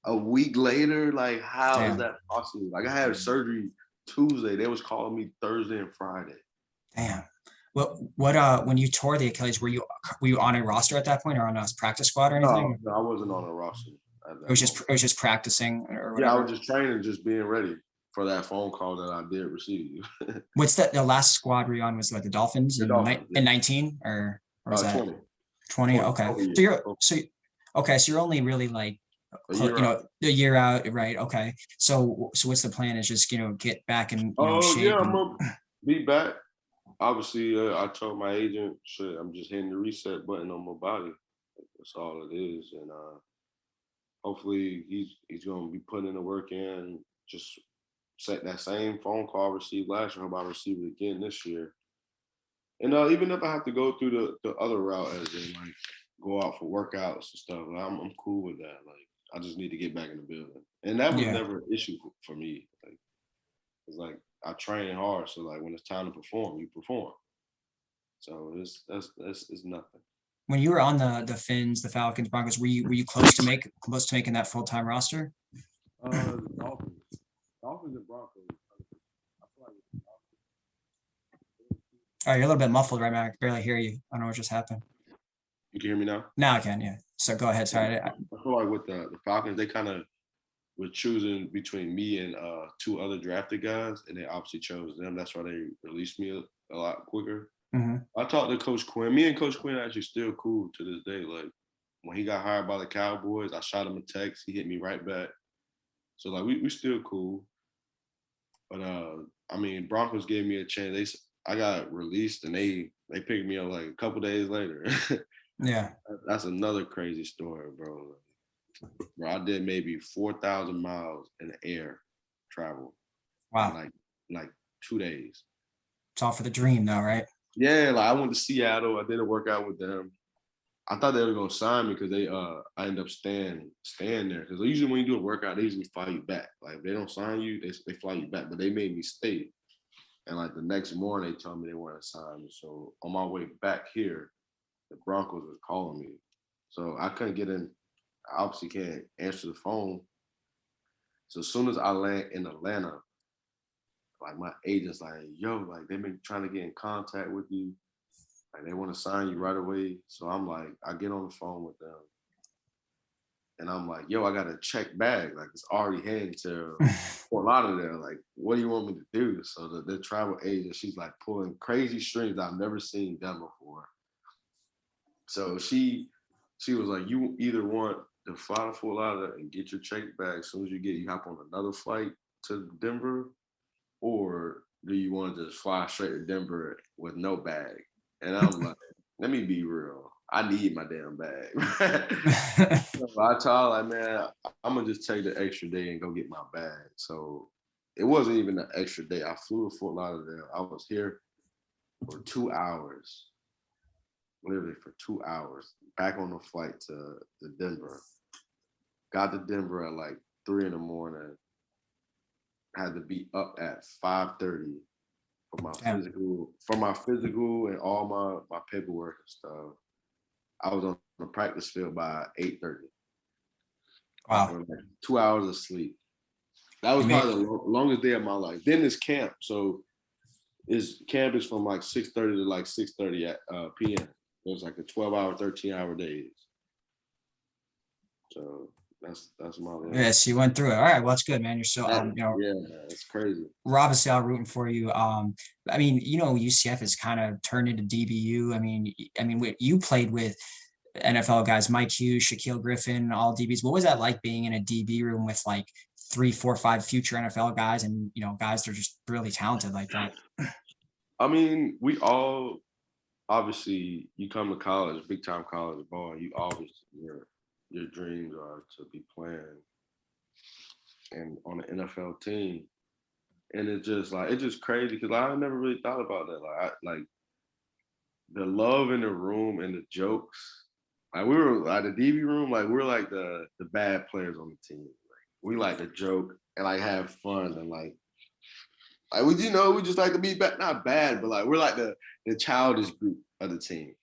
A week later, like, how is that possible? Like, I had surgery Tuesday. They was calling me Thursday and Friday. Damn. Well, what when you tore the Achilles, were you on a roster at that point or on a practice squad or anything? No, I wasn't on a roster. It was just practicing or whatever. Yeah, I was just training, just being ready for that phone call that I did receive. What's the last squad were you on? Was it like the Dolphins in 19 or was that 20? Okay. So you're only really like a year out, right? Okay. So what's the plan? Is just get back in shape? Yeah, I'm gonna be back. Obviously, I told my agent, shit, I'm just hitting the reset button on my body. That's all it is, and hopefully he's gonna be putting in the work in. Just set that same phone call I received last year. I hope I receive it again this year. And even if I have to go through the other route, as in like go out for workouts and stuff, I'm cool with that. Like I just need to get back in the building, and that was never an issue for me. Like it's like I train hard, so like when it's time to perform, you perform. So it's nothing. When you were on the Finns, the Falcons, Broncos, were you close to making that full-time roster? The Dolphins and Broncos. I feel like Oh, you're a little bit muffled right now. I can barely hear you. I don't know what just happened. you can hear me now. Now I can, yeah. So go ahead. Sorry. I feel like with the Falcons, they kind of were choosing between me and two other drafted guys, and they obviously chose them. That's why they released me a lot quicker. Mm-hmm. I talked to Coach Quinn. Me and Coach Quinn are actually still cool to this day. Like when he got hired by the Cowboys, I shot him a text. He hit me right back. So like we still cool. But I mean, Broncos gave me a chance. I got released and they picked me up like a couple days later. Yeah. That's another crazy story, bro. Bro, I did maybe 4,000 miles in the air travel. Wow. In like 2 days. It's all for the dream though, right? Yeah, like I went to Seattle. I did a workout with them. I thought they were gonna sign me because I ended up staying there. Because usually when you do a workout, they usually fly you back. Like if they don't sign you, they fly you back. But they made me stay. And like the next morning, they told me they weren't sign me. So on my way back here, the Broncos was calling me. So I couldn't get in. I obviously can't answer the phone. So as soon as I land in Atlanta, like my agent's like, yo, like they've been trying to get in contact with you. Like they want to sign you right away. So I'm like, I get on the phone with them. And I'm like, yo, I got a check bag. Like it's already heading to Fort Lauderdale. Like, what do you want me to do? So the travel agent, she's like pulling crazy strings I've never seen done before. So she was like, you either want to fly to Fort Lauderdale and get your check bag. As soon as you hop on another flight to Denver, or do you want to just fly straight to Denver with no bag? And I'm like, let me be real. I need my damn bag. So I told her, like, man, I'm going to just take the extra day and go get my bag. So it wasn't even an extra day. I flew to Fort Lauderdale. I was here for 2 hours, literally for 2 hours, back on the flight to Denver. Got to Denver at like 3 a.m. Had to be up at 5:30 for my physical and all my paperwork and stuff. I was on the practice field by 8:30. Wow. Like 2 hours of sleep. That was probably the longest day of my life. Then it's camp. So camp is from like 6:30 to like 6:30 p.m. It was like a 12-hour, 13-hour days. So that's my life. Yeah, so you went through it. All right, well, that's good, man. You're so yeah, it's crazy. We're obviously all rooting for you. I mean, UCF has kind of turned into DBU. I mean, you played with NFL guys, Mike Hughes, Shaquille Griffin, all DBs. What was that like being in a DB room with like 3, 4, 5 future NFL guys and guys that are just really talented like that? I mean, we all obviously you come to college, big time college ball, you always your dreams are to be playing and on an NFL team. And it's just crazy because I never really thought about that. Like the love in the room and the jokes. Like we were like the DB room, like we're like the bad players on the team. Like we like to joke and like have fun and like we just like to be not bad, but like we're like the childish group of the team.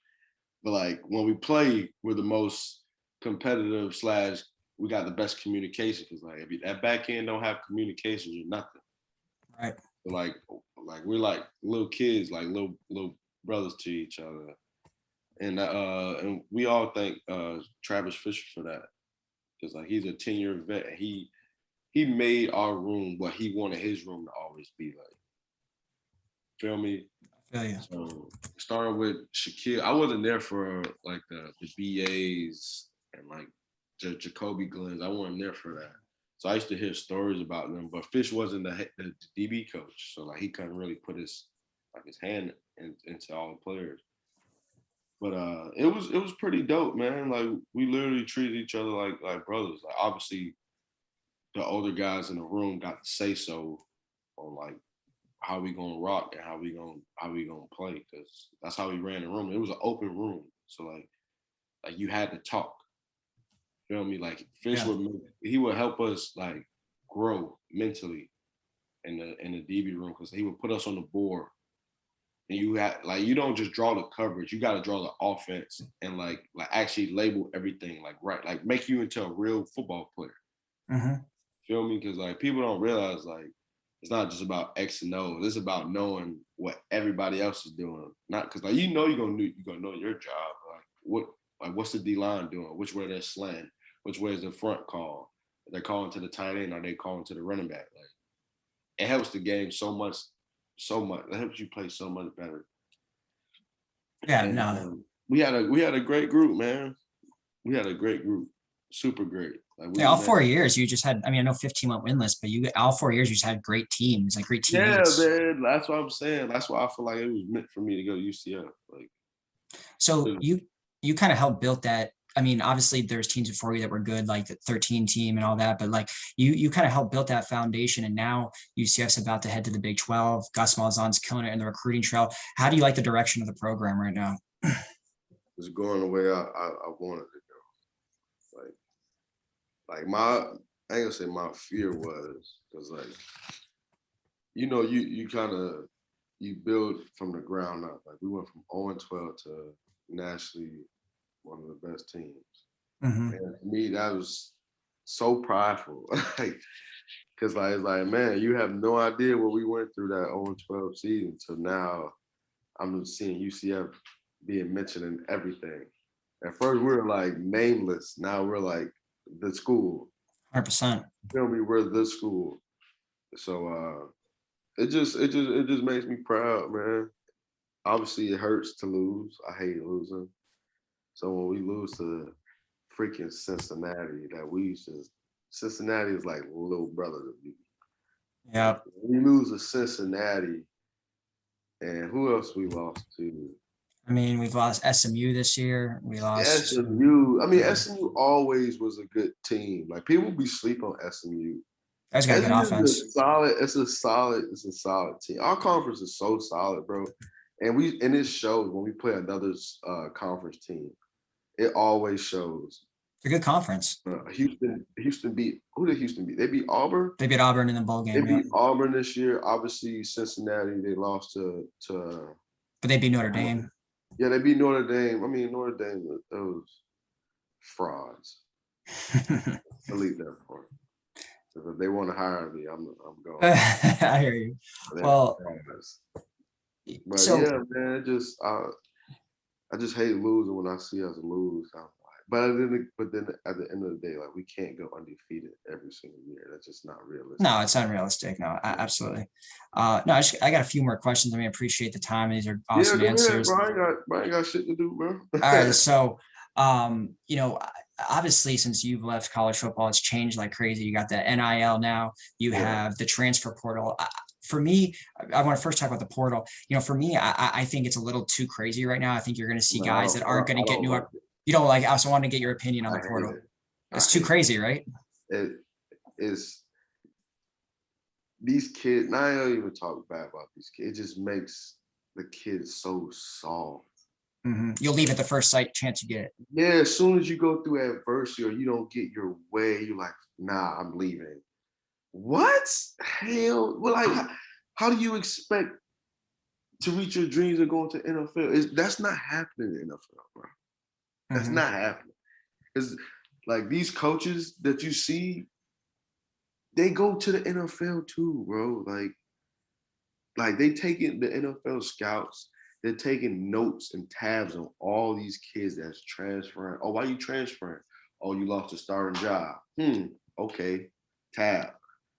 But like when we play, we're the most competitive / we got the best communication because like if that back end don't have communication, you're nothing. Right. But like we're like little kids, like little brothers to each other, and we all thank Travis Fisher for that because like he's a 10-year vet. And he made our room what he wanted his room to always be like. Feel me? I feel you. So starting with Shaquille, I wasn't there for like the BAs and like Jacoby Glenn's. I wasn't there for that. So I used to hear stories about them, but Fish wasn't the DB coach, so like he couldn't really put his hand into all the players. But it was pretty dope, man. Like we literally treated each other like brothers. Like obviously, the older guys in the room got to say so on like how we gonna rock and how we gonna play, because that's how we ran the room. It was an open room, so like you had to talk. Feel me? Like Fish he would help us like grow mentally in the DB room, because he would put us on the board. And you had like, you don't just draw the coverage, you got to draw the offense and like actually label everything like make you into a real football player. Mm-hmm. Feel me? Because like people don't realize like it's not just about X and O. It's about knowing what everybody else is doing. Not because like you're gonna know your job. What's the D line doing? Which way they're slanting? Which way is the front call? Are they calling to the tight end? Are they calling to the running back? Like it helps the game so much. It helps you play so much better. Yeah, and, no. We had a great group, man. We had a great group, super great. Like all 4 years you just had. I mean, I know 15 went winless, but all 4 years you just had great teams, like great teammates. Yeah, man. That's what I'm saying. That's why I feel like it was meant for me to go to UCF. Like, so you kind of helped build that. I mean, obviously there's teams before you that were good, like the 13 team and all that, but like you kind of helped build that foundation. And now UCF's about to head to the Big 12. Gus Mazon's killing it in the recruiting trail. How do you like the direction of the program right now? It's going the way I wanted to go. Like I ain't gonna say my fear was, because like, you kind of, you build from the ground up. Like we went from 0-12 to nationally one of the best teams. Mm-hmm. And to me, that was so prideful. Like, because like, it's like, man, you have no idea what we went through that 0-12 season. So now I'm seeing UCF being mentioned in everything. At first we were like nameless. Now we're like the school. 100%. Feel me? We're the school. So it just makes me proud, man. Obviously it hurts to lose. I hate losing. So when we lose to freaking Cincinnati, Cincinnati is like little brother to me. Yeah. We lose to Cincinnati, and who else we lost to? I mean, we've lost SMU this year. We lost SMU. I mean, SMU always was a good team. Like people be sleep on SMU. That's got a good offense. It's a solid team. Our conference is so solid, bro. And it shows when we play another conference team. It always shows. It's a good conference. Houston beat, who did Houston beat? They beat Auburn. They beat Auburn in the bowl game. They beat Auburn this year. Obviously, Cincinnati, they lost to. But they beat Notre Dame. Yeah, they beat Notre Dame. I mean, Notre Dame, those frauds. Delete that part. If they want to hire me, I'm going. I hear you. Well, but so, yeah, man, I just hate losing when I see us lose. But then at the end of the day, like we can't go undefeated every single year. That's just not realistic. No, it's unrealistic. No, absolutely. No, I got a few more questions. I mean, I appreciate the time. These are awesome answers. Bro, I ain't got shit to do, bro. All right, so obviously since you've left college football, it's changed like crazy. You got the NIL now. You have the transfer portal. For me, I want to first talk about the portal. For me, I think it's a little too crazy right now. I think you're going to see guys that aren't going to get new. You don't like. I also want to get your opinion on the portal. It's too crazy, right? It is. These kids. Now I don't even talk bad about these kids. It just makes the kids so soft. Mm-hmm. You'll leave at the first chance you get. Yeah, as soon as you go through adversity or you don't get your way, you're like, nah, I'm leaving. What? Hell, well, like, how do you expect to reach your dreams of going to NFL? That's not happening in NFL, bro. That's not happening. It's like these coaches that you see, they go to the NFL too, bro. Like they taking the NFL scouts, they're taking notes and tabs on all these kids that's transferring. Oh, why are you transferring? Oh, you lost a starting job. Okay, tab.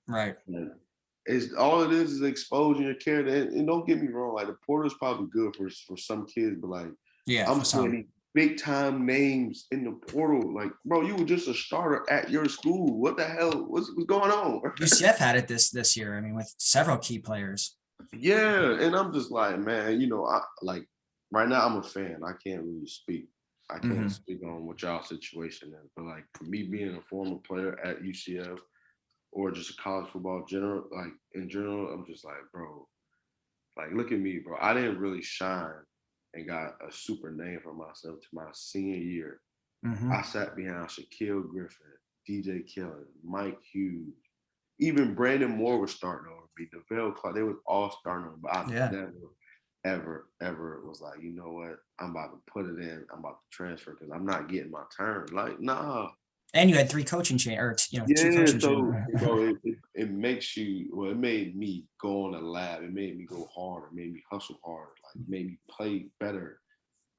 Right. It's all it is exposing your character. And don't get me wrong, like the portal's probably good for some kids, but like, yeah, I'm saying big time names in the portal. Like, bro, you were just a starter at your school. What the hell? What's going on? UCF had it this year. I mean, with several key players. Yeah, and I'm just like, man, I like right now I'm a fan. I can't really speak. I can't speak on what y'all situation is. But like for me being a former player at UCF or just college football in general, I'm just like, bro, like, look at me, bro. I didn't really shine and got a super name for myself to my senior year. Mm-hmm. I sat behind Shaquille Griffin, DJ Kellen, Mike Hughes, even Brandon Moore was starting over me. DeVale Clark, they was all starting over, but I never, ever was like, you know what? I'm about to put it in. I'm about to transfer because I'm not getting my turn. Like, nah. And you had 3 coaching change, or two coaching change. Bro, it makes you. Well, it made me go on the lab. It made me go harder. It made me hustle harder. Like, made me play better.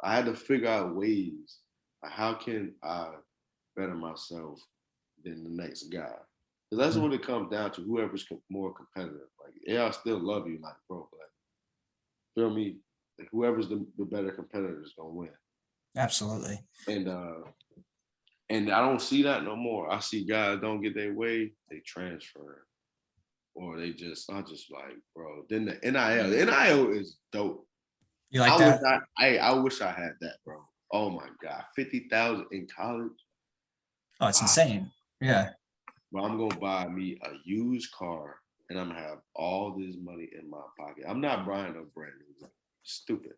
I had to figure out ways. Like, how can I better myself than the next guy? Because that's what it comes down to. Whoever's more competitive. Like, yeah, I still love you, like, bro. But feel me? Like, whoever's the better competitor is gonna win. Absolutely. And I don't see that no more. I see guys don't get their way, they transfer. Or I just like, bro. Then the NIL is dope. You like that? I wish I had that, bro. Oh my God. 50,000 in college. Oh, it's insane. Yeah. But I'm gonna buy me a used car and I'm gonna have all this money in my pocket. I'm not buying no brand new. Stupid.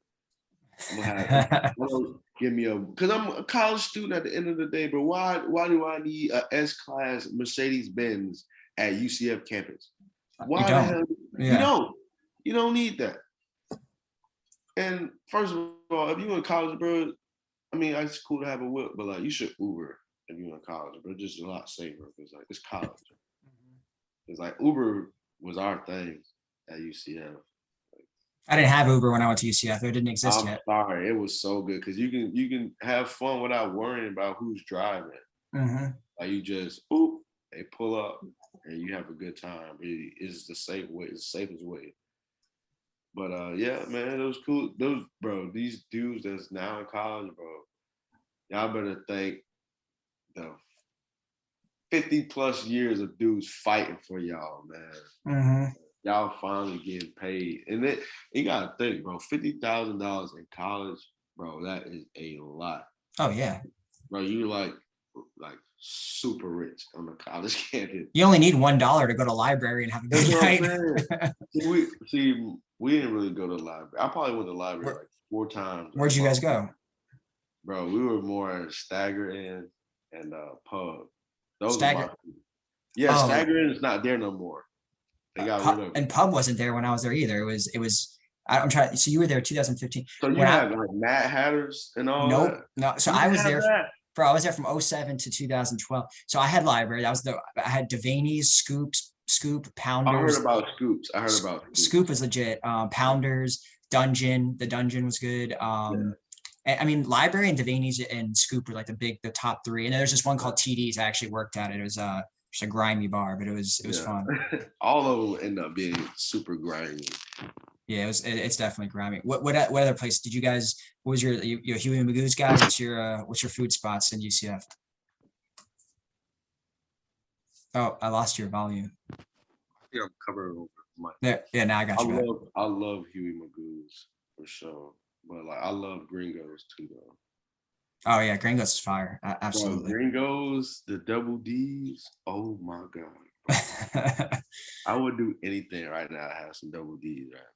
I'm gonna give me because I'm a college student at the end of the day, but why do I need a S-Class Mercedes-Benz at UCF campus? Why the hell? Yeah. You don't need that. And first of all, if you're in college, bro, I mean, it's cool to have a whip, but like, you should Uber if you're in college, but just a lot safer because like it's college. It's like Uber was our thing at UCF. I didn't have Uber when I went to UCF. It didn't exist yet. I'm sorry, it was so good because you can have fun without worrying about who's driving. Mm-hmm. Like, you just they pull up and you have a good time. It is the safe way. It's the safest way. But yeah, man, it was cool. These dudes that's now in college, bro, y'all better thank the 50 plus years of dudes fighting for y'all, man. Mm-hmm. Y'all finally getting paid. And you gotta think, bro, $50,000 in college, bro, that is a lot. Oh yeah. Bro, you like super rich on the college campus. You only need $1 to go to the library and have a good night. We didn't really go to the library. I probably went to the library like 4 times. Where'd you guys go? Bro, we were more Stagger Inn and Pub. Those Stagger. Stagger Inn is not there no more. They got rid of it. And Pub wasn't there when I was there either. It was. I'm trying. So you were there 2015. So you had like Mad Hatters and all. Nope. That? No. So I was there. Bro, I was there from 2007 to 2012. So I had library. I had Devaney's, Scoop, Pounders. I heard about Scoops. Scoop was legit. Pounders, Dungeon. The Dungeon was good. I mean, library and Devaney's and Scoop were like the top 3. And there's this one called TD's. I actually worked at it. It was just a grimy bar, but it was fun. All of them end up being super grimy. Yeah, it's definitely grimy. What other place did you guys? What was your Huey and Magoo's guy? What's your food spots in UCF? Oh, I lost your volume. Yeah, I'm covering over my. Yeah, now I got you. I love Huey Magoo's for sure, but like I love Gringos too though. Oh yeah, Gringos is fire. Absolutely. Bro, Gringos, the double D's. Oh my God. I would do anything right now to have some double D's right now.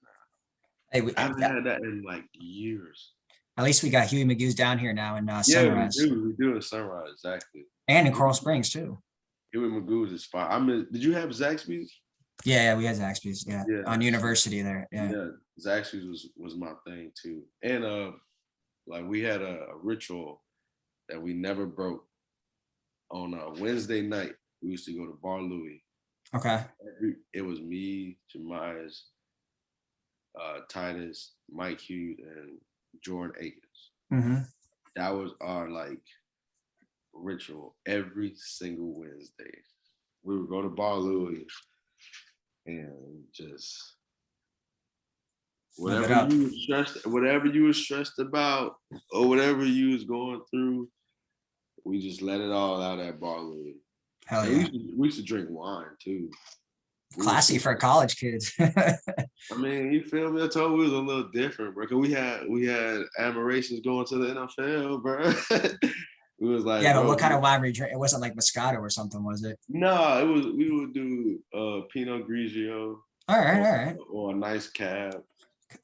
Hey, I haven't had that in like years. At least we got Huey Magoo's down here now in Sunrise. Yeah, we do in Sunrise, exactly. And in Coral Springs too. Huey Magoo's is fire. Did you have Zaxby's? Yeah, we had Zaxby's. Yeah, on University there. Yeah, Zaxby's was my thing too. And like we had a ritual that we never broke. On a Wednesday night, we used to go to Bar Louie. Okay. It was me, Jemias, Titus, Mike Hughes, and Jordan Akins. Mm-hmm. That was our like ritual every single Wednesday. We would go to Bar Louie and just whatever you were stressed about or whatever you was going through, we just let it all out at Bar Louie. Hell yeah. We used to drink wine too. Classy for college kids. I mean, you feel me? I told you we was a little different, bro. Cause we had admirations going to the NFL, bro. We was like, but what kind of wine were you drinking? It wasn't like Moscato or something, was it? No, we would do Pinot Grigio. All right. Or a nice cab.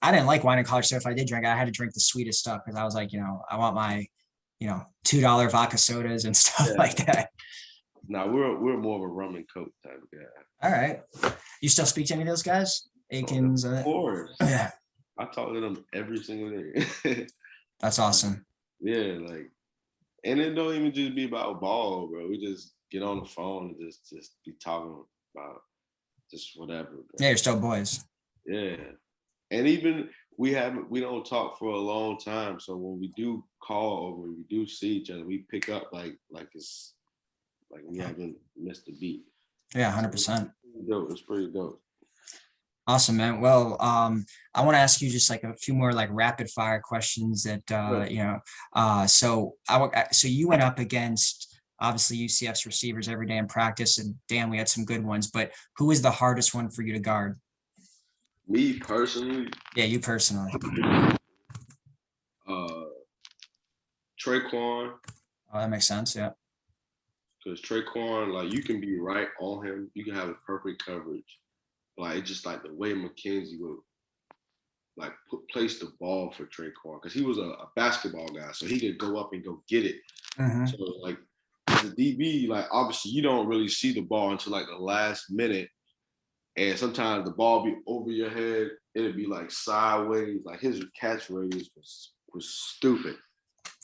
I didn't like wine in college, so if I did drink, I had to drink the sweetest stuff because I was like, I want my, $2 vodka sodas and stuff like that. Nah, we're more of a rum and coke type of guy. All right. You still speak to any of those guys? Akins? Of course. Yeah. I talk to them every single day. That's awesome. Yeah, and it don't even just be about ball, bro. We just get on the phone and just be talking about just whatever. Bro. Yeah, you're still boys. Yeah. And even we don't talk for a long time. So when we do call or when we do see each other, we pick up like it's like we haven't missed a beat. Yeah, 100%. It's pretty dope. Awesome, man. Well, I want to ask you just like a few more like rapid fire questions that, so you went up against obviously UCF's receivers every day in practice, and damn, we had some good ones, but who is the hardest one for you to guard? Me personally? Yeah, you personally. Trey Quinn. Oh, that makes sense. Yeah. Because Trey Quinn, like you can be right on him. You can have a perfect coverage. Like it's just like the way McKenzie would like place the ball for Trey Quinn. Because he was a basketball guy. So he could go up and go get it. Mm-hmm. So like as a DB, like obviously you don't really see the ball until like the last minute. And sometimes the ball be over your head. It'd be like sideways. Like his catch radius was stupid.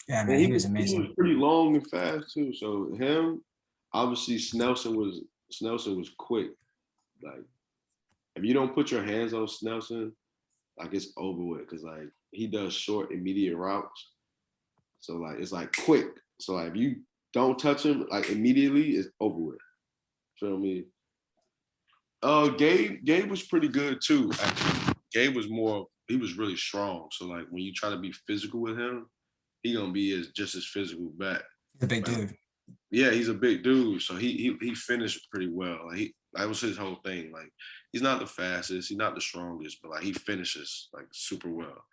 Yeah, man, he was amazing. He was pretty long and fast too. So him, obviously Snelson was quick. Like if you don't put your hands on Snelson, like it's over with. Cause like he does short, immediate routes. So like it's like quick. So like if you don't touch him like immediately, it's over with. Feel me? Gabe was pretty good too. Actually. Gabe was he was really strong. So like when you try to be physical with him, he gonna be just as physical back. He's a big dude. Yeah, he's a big dude. So he finished pretty well. Like that was his whole thing. Like he's not the fastest, he's not the strongest, but like he finishes like super well.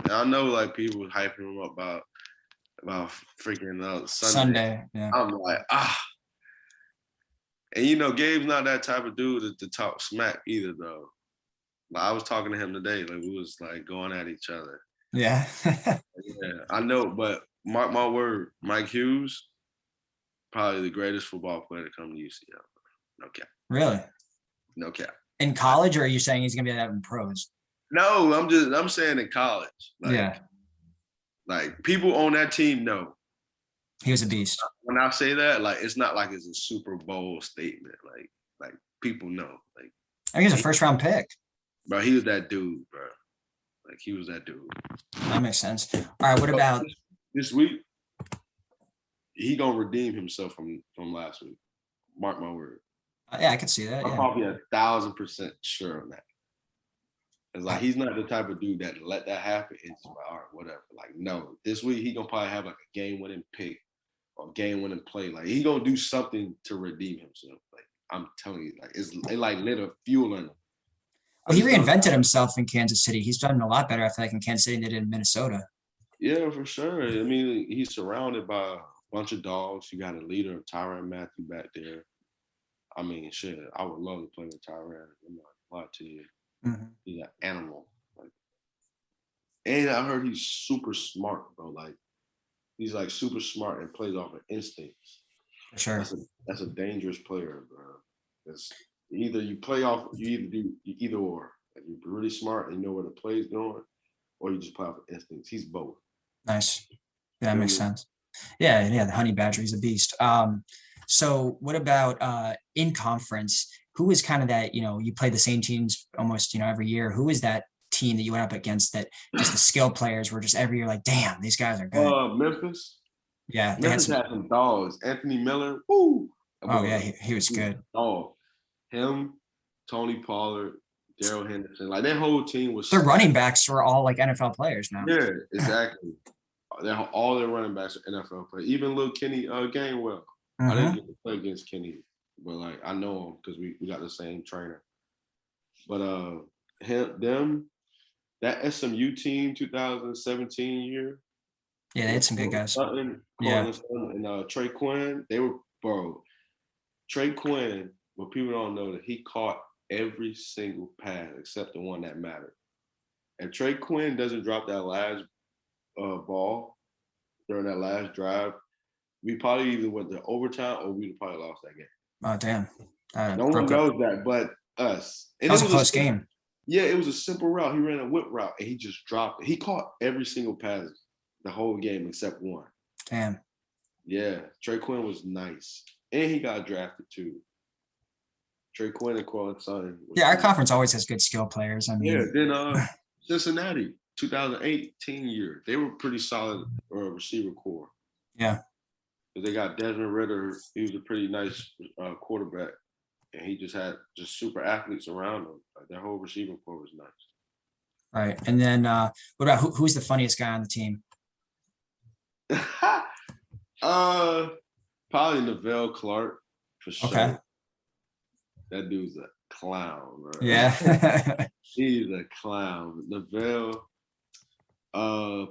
And I know like people were hyping him up about freaking Sunday. Yeah. I'm like, And Gabe's not that type of dude to talk smack either though. Like I was talking to him today, like we was like going at each other. Yeah. Yeah, I know, but mark my word, Mike Hughes, probably the greatest football player to come to UCF. No cap. Really? No cap. In college, or are you saying he's gonna be that in pros? No, I'm saying in college. Like, Like people on that team know. He was a beast. When I say that, like it's not like it's a Super Bowl statement. Like people know. Like I think he's a first round pick. Bro, he was that dude, bro. Like he was that dude. That makes sense. All right, what about this week? He gonna redeem himself from last week. Mark my word. Yeah, I can see that. I'm probably 1,000% sure on that. It's like he's not the type of dude that let that happen. It's just like, all right, whatever. Like, no, this week he gonna probably have like a game-winning pick or game-winning play. Like he gonna do something to redeem himself. Like I'm telling you, like it like lit a fuel in him. Well, he reinvented himself in Kansas City. He's done a lot better, I feel like, in Kansas City than he did in Minnesota. Yeah, for sure. I mean, he's surrounded by a bunch of dogs. You got a leader, Tyrann Mathieu, back there. I mean, shit, I would love to play with Tyrann. I'm not gonna lie to you. Mm-hmm. He's an animal. Like, and I heard he's super smart, bro. Like, he's like super smart and plays off of instincts. For sure. That's a dangerous player, bro. It's either you play off, you do either or. Like you're really smart and you know where the play's going, or you just play off of instincts. He's both. Nice. Yeah, that makes sense. Yeah, the honey badger, he's a beast. So what about in conference? Who is kind of that, you play the same teams almost, every year. Who is that team that you went up against that just the skill players were just every year like, damn, these guys are good? Memphis. Yeah. Memphis had some dogs. Anthony Miller. Woo. Oh, yeah, he was good. Oh, him, Tony Pollard, Daryl Henderson. Like, that whole team was... Their running backs were all, like, NFL players now. Yeah, exactly. All their running backs are NFL players. Even little Kenny Gainwell. Mm-hmm. I didn't get to play against Kenny, but, like, I know him because we got the same trainer. But that SMU team, 2017 year. Yeah, they had some good guys. Sutton, and Trey Quinn, they were, bro. Trey Quinn, what people don't know, that he caught every single pass except the one that mattered. If Trey Quinn doesn't drop that last ball during that last drive, we probably either went to overtime or we'd probably lost that game. Oh, damn. No one knows that but us. And that was a close game. Yeah, it was a simple route. He ran a whip route, and he just dropped it. He caught every single pass the whole game except one. Damn. Yeah, Trey Quinn was nice. And he got drafted, too. Trey Quinn and Corlin Sutton. Yeah, our conference always has good skill players. I mean, yeah, then Cincinnati, 2018 year. They were pretty solid receiver core. Yeah. They got Desmond Ridder. He was a pretty nice quarterback. And he just had super athletes around him. Like, their whole receiving core was nice. Right. And then what about who's the funniest guy on the team? Probably Neville Clark for sure. Okay. That dude's a clown, bro. Yeah. He's a clown. Neville.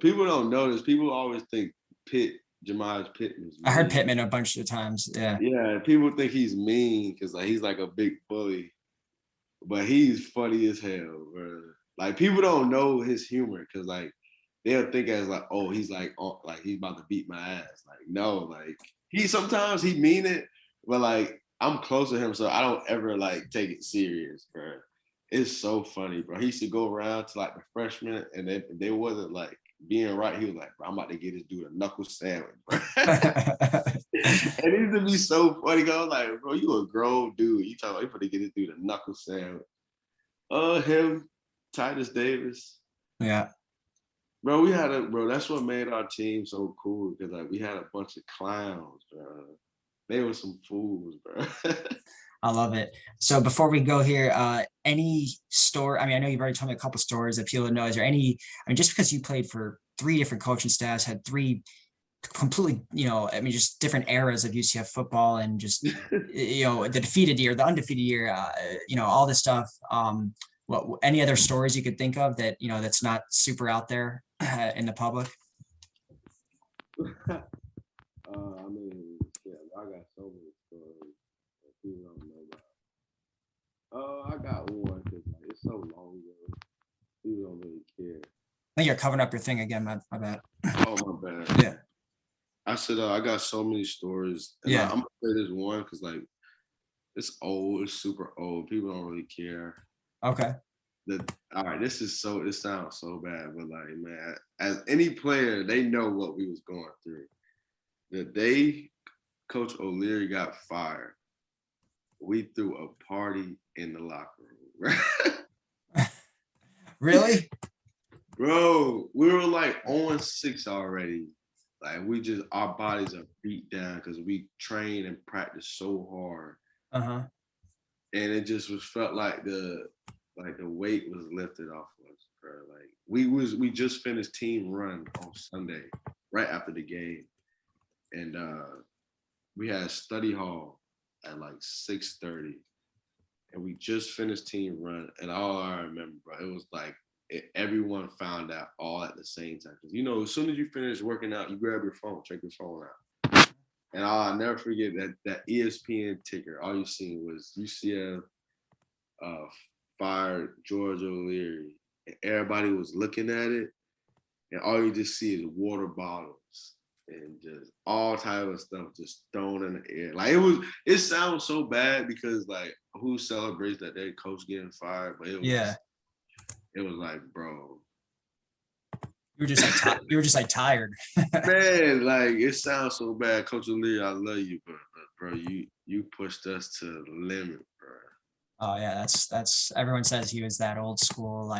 People don't know this. People always think Jemiah Pittman's mean. I heard Pittman a bunch of times. Yeah. Yeah, people think he's mean because he's like a big bully, but he's funny as hell, bro. Like, people don't know his humor because they'll think as oh, he's he's about to beat my ass. Like, no, like sometimes he mean it, but I'm close to him, so I don't ever take it serious, bro. It's so funny, bro. He used to go around to the freshmen, and they wasn't being right. He was like, bro, I'm about to get this dude a knuckle sandwich, bro. And it used to be so funny. I was like, bro, you a grown dude. You talking about you about to get this dude a knuckle sandwich. Him, Titus Davis. Yeah. Bro, that's what made our team so cool because we had a bunch of clowns, bro. They were some fools, bro. I love it. So before we go here, any story? I mean, I know you've already told me a couple stories that people know. Is there any? I mean, just because you played for 3 different coaching staffs, had 3 completely, just different eras of UCF football, and just the defeated year, the undefeated year, all this stuff. What any other stories you could think of that that's not super out there in the public? I mean, yeah, I got so many stories that people don't know about. I got one because it's so long ago. People don't really care. I think you're covering up your thing again. My bad. Oh, my bad. Yeah. I said I got so many stories. And yeah. I'm gonna say this one because it's old. It's super old. People don't really care. Okay. All right, it sounds so bad, but man, as any player, they know what we was going through. The day Coach O'Leary got fired, we threw a party in the locker room. Really? Bro, we were on 6 already. Our bodies are beat down because we train and practice so hard. Uh-huh. And it just felt like the weight was lifted off of us, bro. We just finished team run on Sunday, right after the game. And we had study hall at 6:30. And we just finished team run. And all I remember, bro, it was everyone found out all at the same time. Because, as soon as you finish working out, you grab your phone, check your phone out. And I'll never forget that ESPN ticker. All you seen was UCF fired George O'Leary. And everybody was looking at it. And all you just see is water bottles and just all type of stuff just thrown in the air. It sounds so bad because who celebrates that their coach getting fired? But it was bro. You were just tired. Man, it sounds so bad. Coach O'Leary, I love you, but bro, you pushed us to the limit, bro. Oh yeah, that's everyone says he was that old school,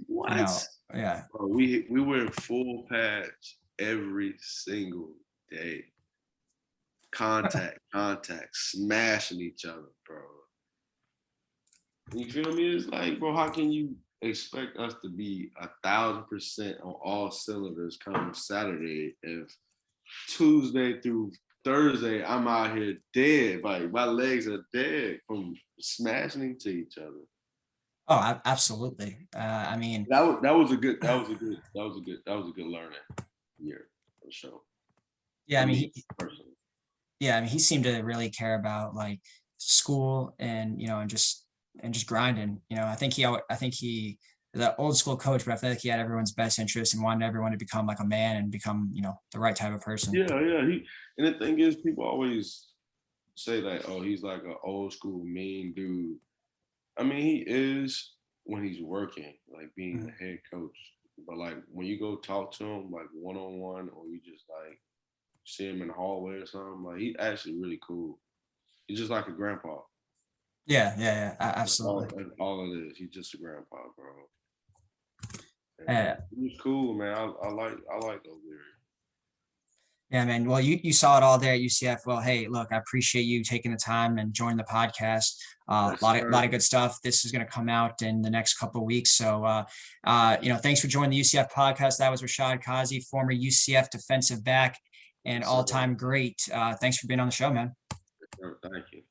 what? Yeah. Bro, we were in full patch every single day. Contact, smashing each other, bro. You feel me? It's bro, how can you expect us to be 1,000% on all cylinders come Saturday if Tuesday through Thursday I'm out here dead, my legs are dead from smashing into each other. Oh, absolutely. I mean, that was a good learning year for sure. Yeah, I mean, he seemed to really care about school and and just grinding. I think he the old school coach, but I feel like he had everyone's best interest and wanted everyone to become like a man and become, the right type of person. Yeah. And the thing is, people always say that, oh, he's like an old school mean dude. I mean, he is when he's working, like being the head coach. But like when you go talk to him, like one-on-one, or you just like see him in the hallway or something, like he's actually really cool. He's just like a grandpa. Yeah, absolutely. That's all it is. He's just a grandpa, bro. Yeah. He's cool, man. I like those lyrics. Yeah, man. Well, you saw it all there at UCF. Well, hey, look, I appreciate you taking the time and joining the podcast. A lot of good stuff. This is going to come out in the next couple of weeks. So, thanks for joining the UCF podcast. That was Rashard Causey, former UCF defensive back and all-time great. Thanks for being on the show, man. Thank you.